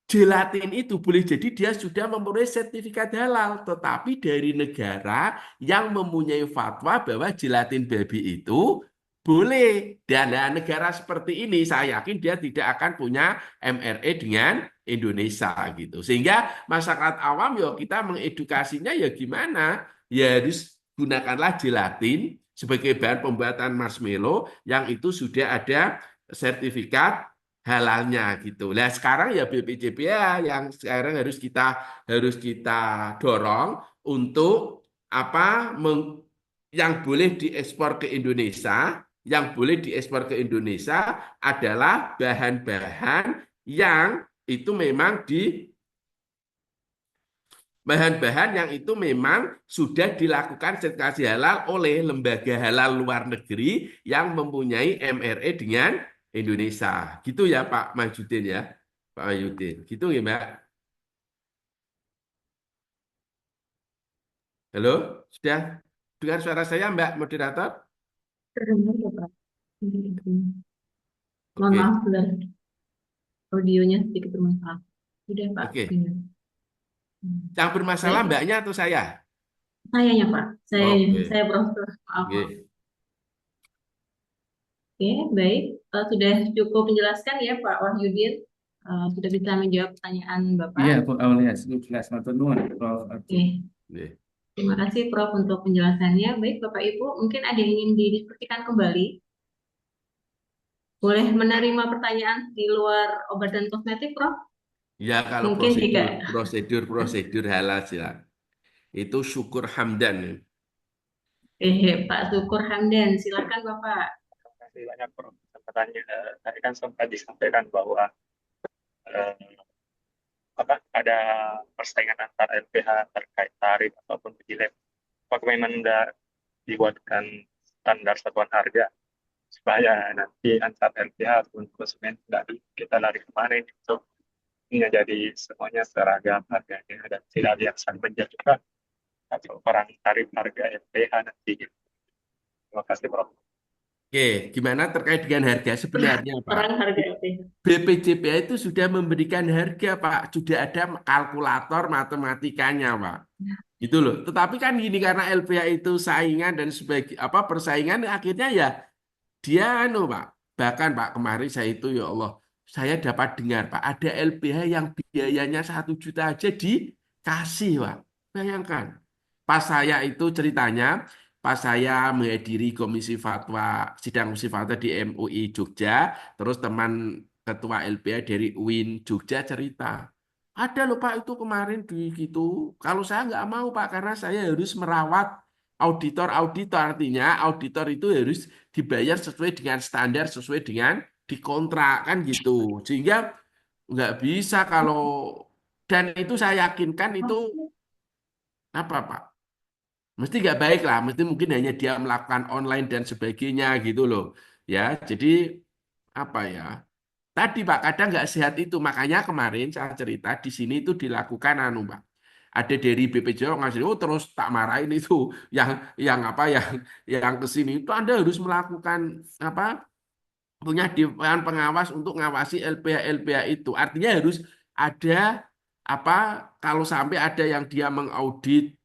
gelatin itu boleh jadi dia sudah mempunyai sertifikat halal, tetapi dari negara yang mempunyai fatwa bahwa gelatin babi itu boleh. Dan negara seperti ini saya yakin dia tidak akan punya MRE dengan Indonesia gitu. Sehingga masyarakat awam ya kita mengedukasinya ya gimana? Ya harus gunakanlah gelatin sebagai bahan pembuatan marshmallow yang itu sudah ada sertifikat halalnya gitu. Nah sekarang ya BPJPA yang sekarang harus kita dorong untuk apa yang boleh diekspor ke Indonesia, yang boleh diekspor ke Indonesia adalah bahan-bahan yang itu memang bahan-bahan yang itu memang sudah dilakukan sertifikasi halal oleh lembaga halal luar negeri yang mempunyai MRE dengan Indonesia. Gitu ya Pak Mahyudin ya. Pak Mahyudin. Gitu ya Mbak. Halo? Sudah dengar suara saya Mbak moderator? Terdengar ya, Pak. Mohon Oke. maaf, sudah audionya sedikit bermasalah. Sudah, Pak. Oke. Dengar. Yang bermasalah Baik, Mbaknya atau saya? sayanya, Pak. Oke. Saya profesor. Maaf, Oke. maaf. Oke, baik. Sudah cukup menjelaskan ya, Pak Wahyudin. Sudah bisa menjawab pertanyaan Bapak. Iya, Bu Aulia, jelas. Matur nuwun, Prof. Oke. Oke. Terima kasih, Prof, untuk penjelasannya. Baik, Bapak Ibu, mungkin ada yang ingin didiskusikan kembali. Boleh menerima pertanyaan di luar obat dan kosmetik, Prof? Ya kalau Mungkin jika prosedur halal silakan. Itu syukur hamdan. Pak Syukur Hamdan, silakan Bapak. Terima kasih banyak Prof. Kesempatannya. Tadi kan sempat disampaikan bahwa eh, ada persaingan antar LPH terkait tarif ataupun uji lab. Apakah memang sudah dibuatkan standar satuan harga supaya nanti antar LPH ataupun konsumen tidak kita lari kemarin itu jadi semuanya seragam harganya dan tidak ada yang saling menjatuhkan atau perang tarif harga LPH nanti. Terima kasih Prof. Oke, gimana terkait dengan harga sebenarnya, Pak? Perang harga LPH. BPJPH itu sudah memberikan harga, Pak. Sudah ada kalkulator matematikanya, Pak. Gitu loh. Tetapi kan gini karena LPH itu saingan dan sebagai apa persaingan akhirnya ya dia Pak. Bahkan Pak kemarin saya itu ya Allah, saya dapat dengar Pak ada LPH yang biayanya 1 juta aja dikasih, Pak. Bayangkan. Pas saya itu ceritanya, pas saya menghadiri komisi fatwa, sidang komisi fatwa di MUI Jogja, terus teman ketua LPH dari UIN Jogja cerita. Ada loh Pak itu kemarin di gitu. Kalau saya nggak mau Pak karena saya harus merawat auditor artinya auditor itu harus dibayar sesuai dengan standar sesuai dengan dikontrak kan gitu. Sehingga nggak bisa kalau dan itu saya yakinkan itu apa Pak? Mesti nggak baik lah. Mesti mungkin hanya dia melakukan online dan sebagainya gitu loh. Ya, jadi apa ya? Tadi Pak, kadang nggak sehat itu. Makanya kemarin saya cerita di sini itu dilakukan anu Pak. Ada dari BPJS ngasih, oh terus tak marahin itu yang apa yang ke sini itu Anda harus melakukan apa punya dewan pengawas untuk ngawasi LPH itu. Artinya harus ada apa kalau sampai ada yang dia mengaudit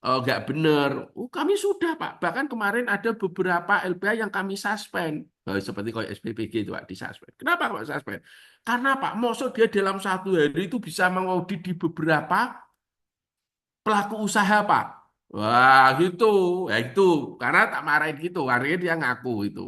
nggak benar. Oh, kami sudah Pak. Bahkan kemarin ada beberapa LPH yang kami suspend. Seperti kayak SPPG itu Pak, disuspend. Kenapa Pak suspend? Karena Pak, maksud dia dalam 1 hari itu bisa mengaudit di beberapa pelaku usaha Pak. Wah gitu, ya itu karena tak marahin gitu, karena dia ngaku itu.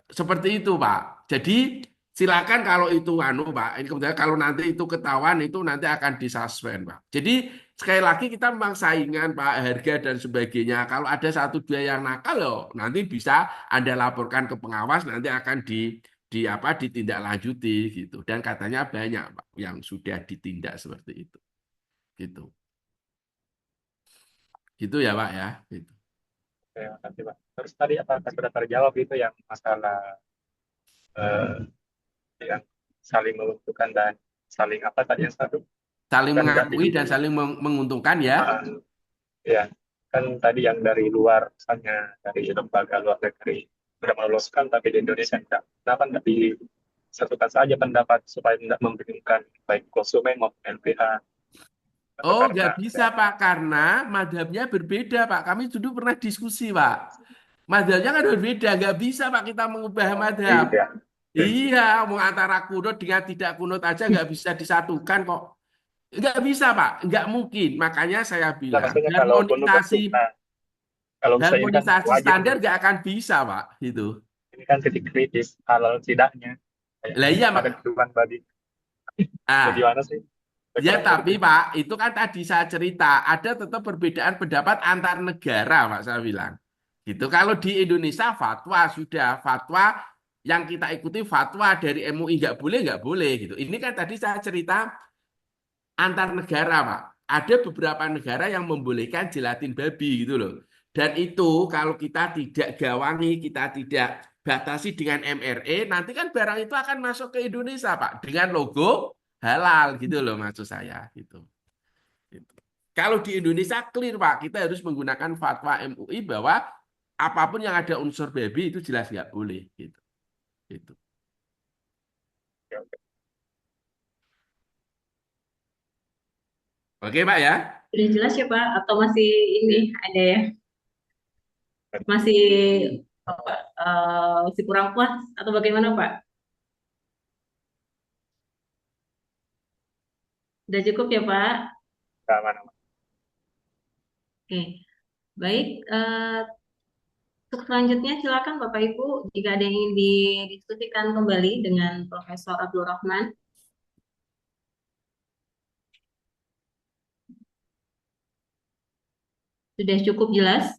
Seperti itu, Pak. Jadi silakan kalau itu anu, Pak. Ini kemudian kalau nanti itu ketahuan itu nanti akan disuspend, Pak. Jadi sekali lagi kita memang saingan, Pak, harga dan sebagainya. Kalau ada 1 2 yang nakal, loh, nanti bisa Anda laporkan ke pengawas, nanti akan di apa ditindaklanjuti gitu. Dan katanya banyak, Pak, yang sudah ditindak seperti itu. Gitu. Gitu ya, Pak ya. Gitu. Terima kasih Pak. Terus tadi apakah sudah terjawab itu yang masalah eh, yang saling menguntungkan dan saling apa tadi yang satu Saling kan nggak mengakui dan saling menguntungkan ya. ah, ya kan tadi yang dari luar misalnya dari lembaga luar negeri sudah meloloskan tapi di Indonesia enggak. Kenapa enggak disatukan saja pendapat supaya tidak membingungkan baik konsumen maupun LPH atau Oh, karena nggak bisa, Pak, karena madhabnya berbeda, Pak. Kami dulu pernah diskusi, Pak. Madhabnya kan berbeda, nggak bisa, Pak, kita mengubah madhab. iya Iya, mau antara kunut dengan tidak kunut aja nggak bisa disatukan kok. Nggak bisa, Pak, nggak mungkin. Makanya saya nah, bilang, maksudnya kalau kunut kan sunnah kalau misalnya ini kan harmonisasi wajib standar nggak akan bisa, Pak. Gitu. ini kan titik kritis halal tidaknya kayak Lah iya, ada Pak. keturunan babi Ah, bagaimana sih saya ya, kurang tapi ngerti. Pak, itu kan tadi saya cerita, ada tetap perbedaan pendapat antar negara, Pak, saya bilang. Gitu. Kalau di Indonesia fatwa sudah fatwa yang kita ikuti fatwa dari MUI nggak boleh gitu. Ini kan tadi saya cerita antar negara, Pak. Ada beberapa negara yang membolehkan jelatin babi gitu loh. Dan itu kalau kita tidak gawangi, kita tidak batasi dengan MRE, nanti kan barang itu akan masuk ke Indonesia, Pak, dengan logo halal gitu loh maksud saya gitu. Gitu. Kalau di Indonesia clear Pak, kita harus menggunakan fatwa MUI bahwa apapun yang ada unsur baby itu jelas nggak boleh gitu. Gitu. Ya, oke. Oke Pak ya. Sudah jelas ya Pak? Atau masih ini ada ya? Masih apa, masih kurang puas atau bagaimana Pak? Sudah cukup ya Pak? Aman, aman. Oke, baik. Untuk selanjutnya silakan Bapak Ibu jika ada yang ingin didiskusikan kembali dengan Profesor Abdul Rahman. Sudah cukup jelas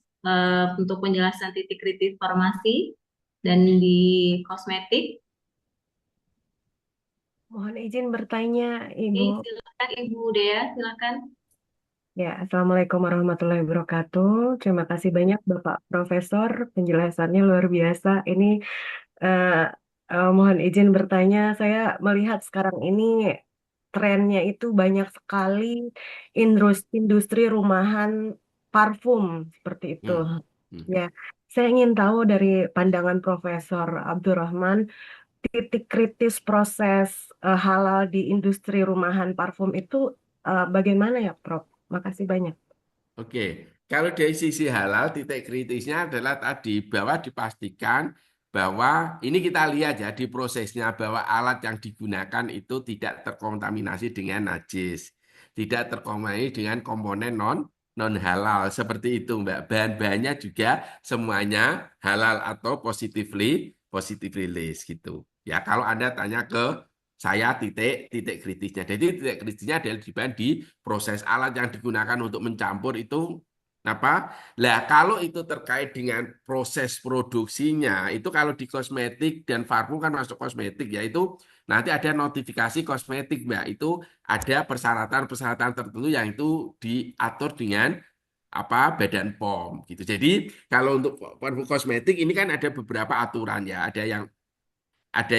untuk penjelasan titik kritis farmasi dan di kosmetik. Mohon izin bertanya, Oke, Ibu. silakan Ibu Dea, silakan. Ya, Assalamualaikum warahmatullahi wabarakatuh. Terima kasih banyak Bapak Profesor, penjelasannya luar biasa. Ini eh, mohon izin bertanya, saya melihat sekarang ini trennya itu banyak sekali industri rumahan parfum seperti itu. Hmm. Hmm. Ya, saya ingin tahu dari pandangan Profesor Abdurrahman, titik kritis proses halal di industri rumahan parfum itu bagaimana ya, Prof? Makasih banyak. Oke, kalau dari sisi halal, titik kritisnya adalah tadi bahwa dipastikan bahwa ini kita lihat ya di prosesnya bahwa alat yang digunakan itu tidak terkontaminasi dengan najis, tidak terkontaminasi dengan komponen non halal seperti itu, Mbak. Bahan-bahannya juga semuanya halal atau positively list gitu. Ya, kalau Anda tanya ke saya titik titik kritisnya. Jadi titik kritisnya adalah di proses alat yang digunakan untuk mencampur itu apa? Lah kalau itu terkait dengan proses produksinya, itu kalau di kosmetik dan parfum kan masuk kosmetik ya itu nanti ada notifikasi kosmetik, Mbak. Itu ada persyaratan-persyaratan tertentu yang itu diatur dengan apa Badan POM gitu. Jadi kalau untuk parfum kosmetik ini kan ada beberapa aturan ya. Ada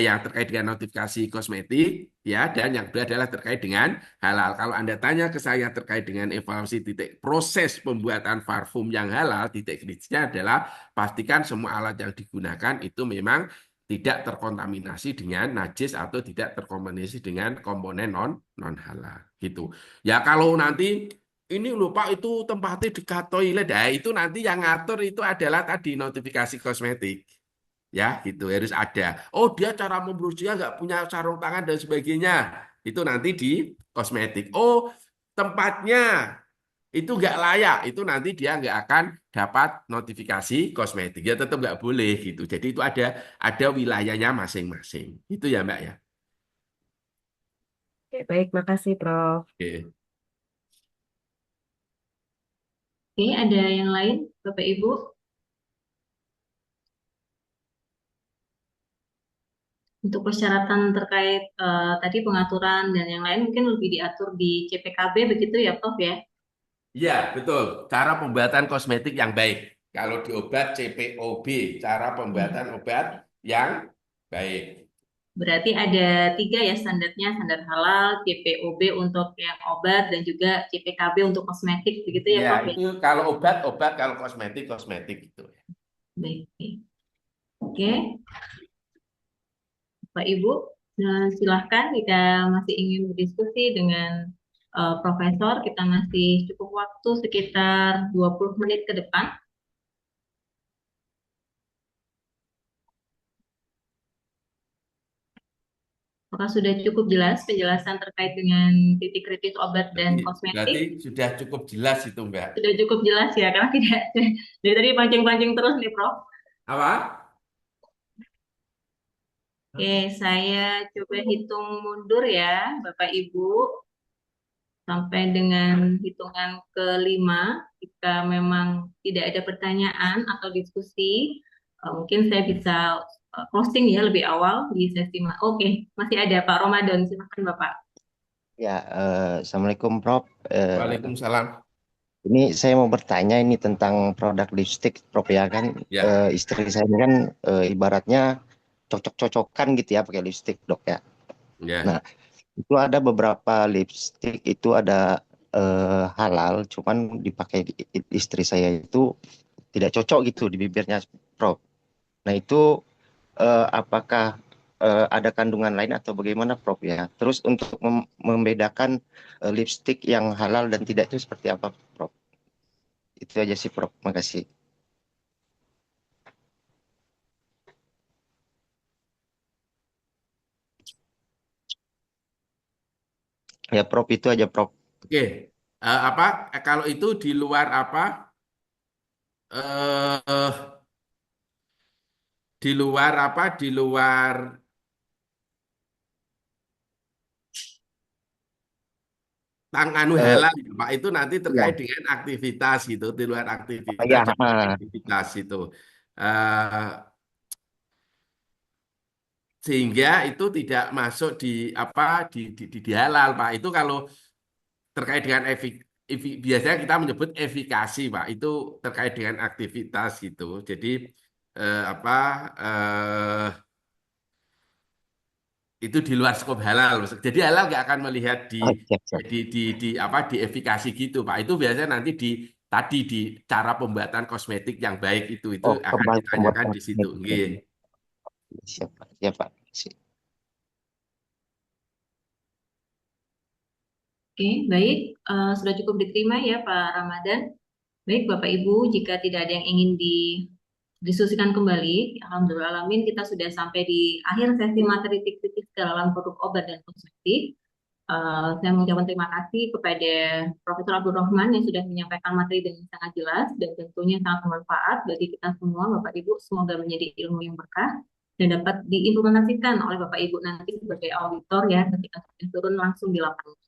yang terkait dengan notifikasi kosmetik, ya, dan yang kedua adalah terkait dengan halal. Kalau Anda tanya ke saya terkait dengan evaluasi titik proses pembuatan parfum yang halal, titik kritisnya adalah pastikan semua alat yang digunakan itu memang tidak terkontaminasi dengan najis atau tidak terkontaminasi dengan komponen non halal gitu. Ya kalau nanti ini lupa itu tempatnya dekat toilet, ya itu nanti yang ngatur itu adalah tadi notifikasi kosmetik. Ya gitu harus ada. Oh dia cara memproduksinya nggak punya sarung tangan dan sebagainya. Itu nanti di kosmetik. Oh tempatnya itu nggak layak. Itu nanti dia nggak akan dapat notifikasi kosmetik. Ya tetap nggak boleh gitu. Jadi itu ada wilayahnya masing-masing. Itu ya Mbak ya. Oke, baik, makasih Prof. Oke. Oke, ada yang lain Bapak Ibu? Untuk persyaratan terkait tadi pengaturan dan yang lain mungkin lebih diatur di CPKB begitu ya Prof ya? Iya betul. Cara pembuatan kosmetik yang baik. Kalau di obat CPOB, cara pembuatan obat yang baik. Berarti ada tiga ya standarnya, standar halal, CPOB untuk yang obat, dan juga CPKB untuk kosmetik, begitu ya Ya Prof ya? itu kalau obat, kalau kosmetik gitu. Baik, baik. Oke, Pak Ibu, silahkan jika masih ingin berdiskusi dengan Profesor, kita masih cukup waktu sekitar 20 menit ke depan. Apakah sudah cukup jelas penjelasan terkait dengan titik kritis obat dan Berarti kosmetik? sudah cukup jelas itu, Mbak. Sudah cukup jelas ya, karena tidak dari tadi pancing-pancing terus nih, Prof. Apa? Oke, saya coba hitung mundur ya, Bapak Ibu, sampai dengan hitungan kelima. Jika memang tidak ada pertanyaan atau diskusi, mungkin saya bisa closing ya lebih awal di sesi. Oke, masih ada Pak Ramadan, silakan Bapak. Ya, Assalamualaikum Prof. Waalaikumsalam. Ini saya mau bertanya ini tentang produk lipstick, Prof ya kan Ya, istri saya ini kan ibaratnya cocok-cocokan gitu ya pakai lipstick dok ya. ya. Nah itu ada beberapa lipstick itu ada halal, cuman dipakai istri saya itu tidak cocok gitu di bibirnya Prof. Nah itu apakah ada kandungan lain atau bagaimana Prof ya? Terus untuk membedakan lipstick yang halal dan tidak itu seperti apa Prof? Itu aja sih Prof. Makasih. Ya Prof itu aja Prof. Oke. Apa? Kalau itu di luar apa? Eh, di luar apa? Di luar anu Eh, halal, ya, Pak, itu nanti terkait ya, dengan aktivitas gitu, di luar oh, aktivitas ya, dan aktivitas itu. Eh, sehingga itu tidak masuk di apa di halal, Pak. Itu kalau terkait dengan biasanya kita menyebut efikasi, Pak. Itu terkait dengan aktivitas gitu. Jadi apa itu di luar skop halal. Jadi halal nggak akan melihat oh, siap, siap. di apa di efikasi gitu, Pak. Itu biasanya nanti di tadi di cara pembuatan kosmetik yang baik itu Oh, akan ditanyakan pembuatan di situ. kosmetik ya. Nggih. Siap, Pak. Siap, Pak. Oke, baik. Sudah cukup diterima ya Pak Ramadan. Baik Bapak Ibu, jika tidak ada yang ingin didiskusikan kembali, Alhamdulillah Alamin, kita sudah sampai di akhir sesi materi tips-tips dalam produk obat dan kosmetik. Saya mengucapkan terima kasih kepada Profesor Abdul Rahman yang sudah menyampaikan materi dengan sangat jelas dan tentunya sangat bermanfaat bagi kita semua, Bapak Ibu. Semoga menjadi ilmu yang berkah dan dapat diimplementasikan oleh Bapak Ibu nanti sebagai auditor ya ketika sudah turun langsung di lapangan.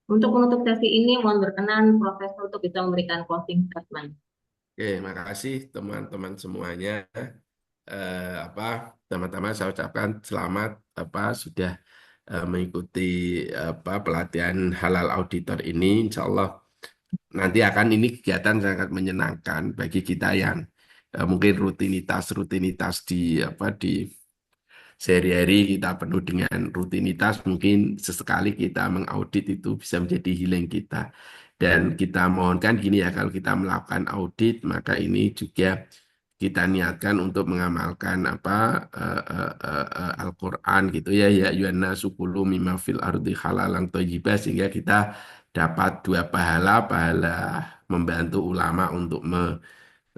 Untuk menutup sesi ini, mohon berkenan Profesor untuk bisa memberikan closing statement. Oke, makasih teman-teman semuanya. Apa Teman-teman saya ucapkan selamat apa sudah mengikuti apa pelatihan halal auditor ini. Insya Allah nanti akan ini kegiatan sangat menyenangkan bagi kita yang mungkin rutinitas di apa di sehari-hari kita penuh dengan rutinitas, mungkin sesekali kita mengaudit itu bisa menjadi healing kita. Dan kita mohonkan gini ya, kalau kita melakukan audit, maka ini juga kita niatkan untuk mengamalkan apa Al-Quran gitu ya, ya yuanna sukulu mimma fil ardi halalan thayyibah, sehingga kita dapat dua pahala, pahala membantu ulama untuk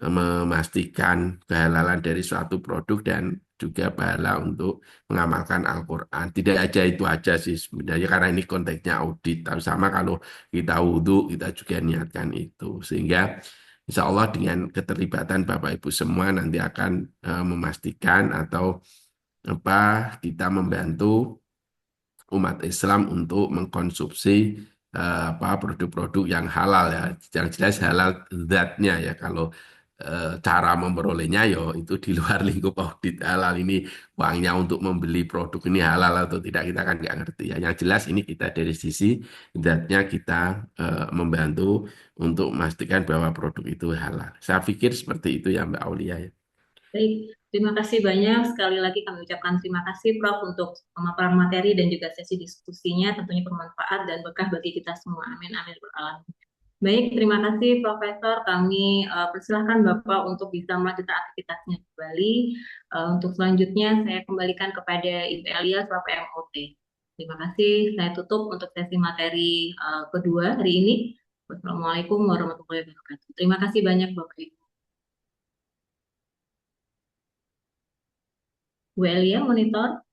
memastikan kehalalan dari suatu produk dan juga pahala untuk mengamalkan Al-Quran. Tidak aja itu aja sih sebenarnya karena ini konteksnya audit. Tapi sama kalau kita wudhu, kita juga niatkan itu. Sehingga insya Allah dengan keterlibatan Bapak Ibu semua nanti akan memastikan atau apa kita membantu umat Islam untuk mengkonsumsi apa produk-produk yang halal ya, yang jelas halal zatnya ya. Kalau cara memperolehnya ya itu di luar lingkup audit halal ini uangnya untuk membeli produk ini halal atau tidak kita kan nggak ngerti ya. Yang jelas ini kita dari sisi zatnya kita membantu untuk memastikan bahwa produk itu halal. Saya pikir seperti itu ya Mbak Aulia ya. Baik, terima kasih banyak. Sekali lagi kami ucapkan terima kasih Prof untuk pemaparan materi dan juga sesi diskusinya tentunya bermanfaat dan berkah bagi kita semua. Amin, amin, beralamin. Baik, terima kasih Profesor. Kami persilahkan Bapak untuk bisa melanjutkan aktivitasnya kembali. Untuk selanjutnya saya kembalikan kepada Ibu Elia selaku MOT. Terima kasih. Saya tutup untuk sesi materi kedua hari ini. Wassalamualaikum warahmatullahi wabarakatuh. Terima kasih banyak Bapak Ibu. Bu Elia, monitor.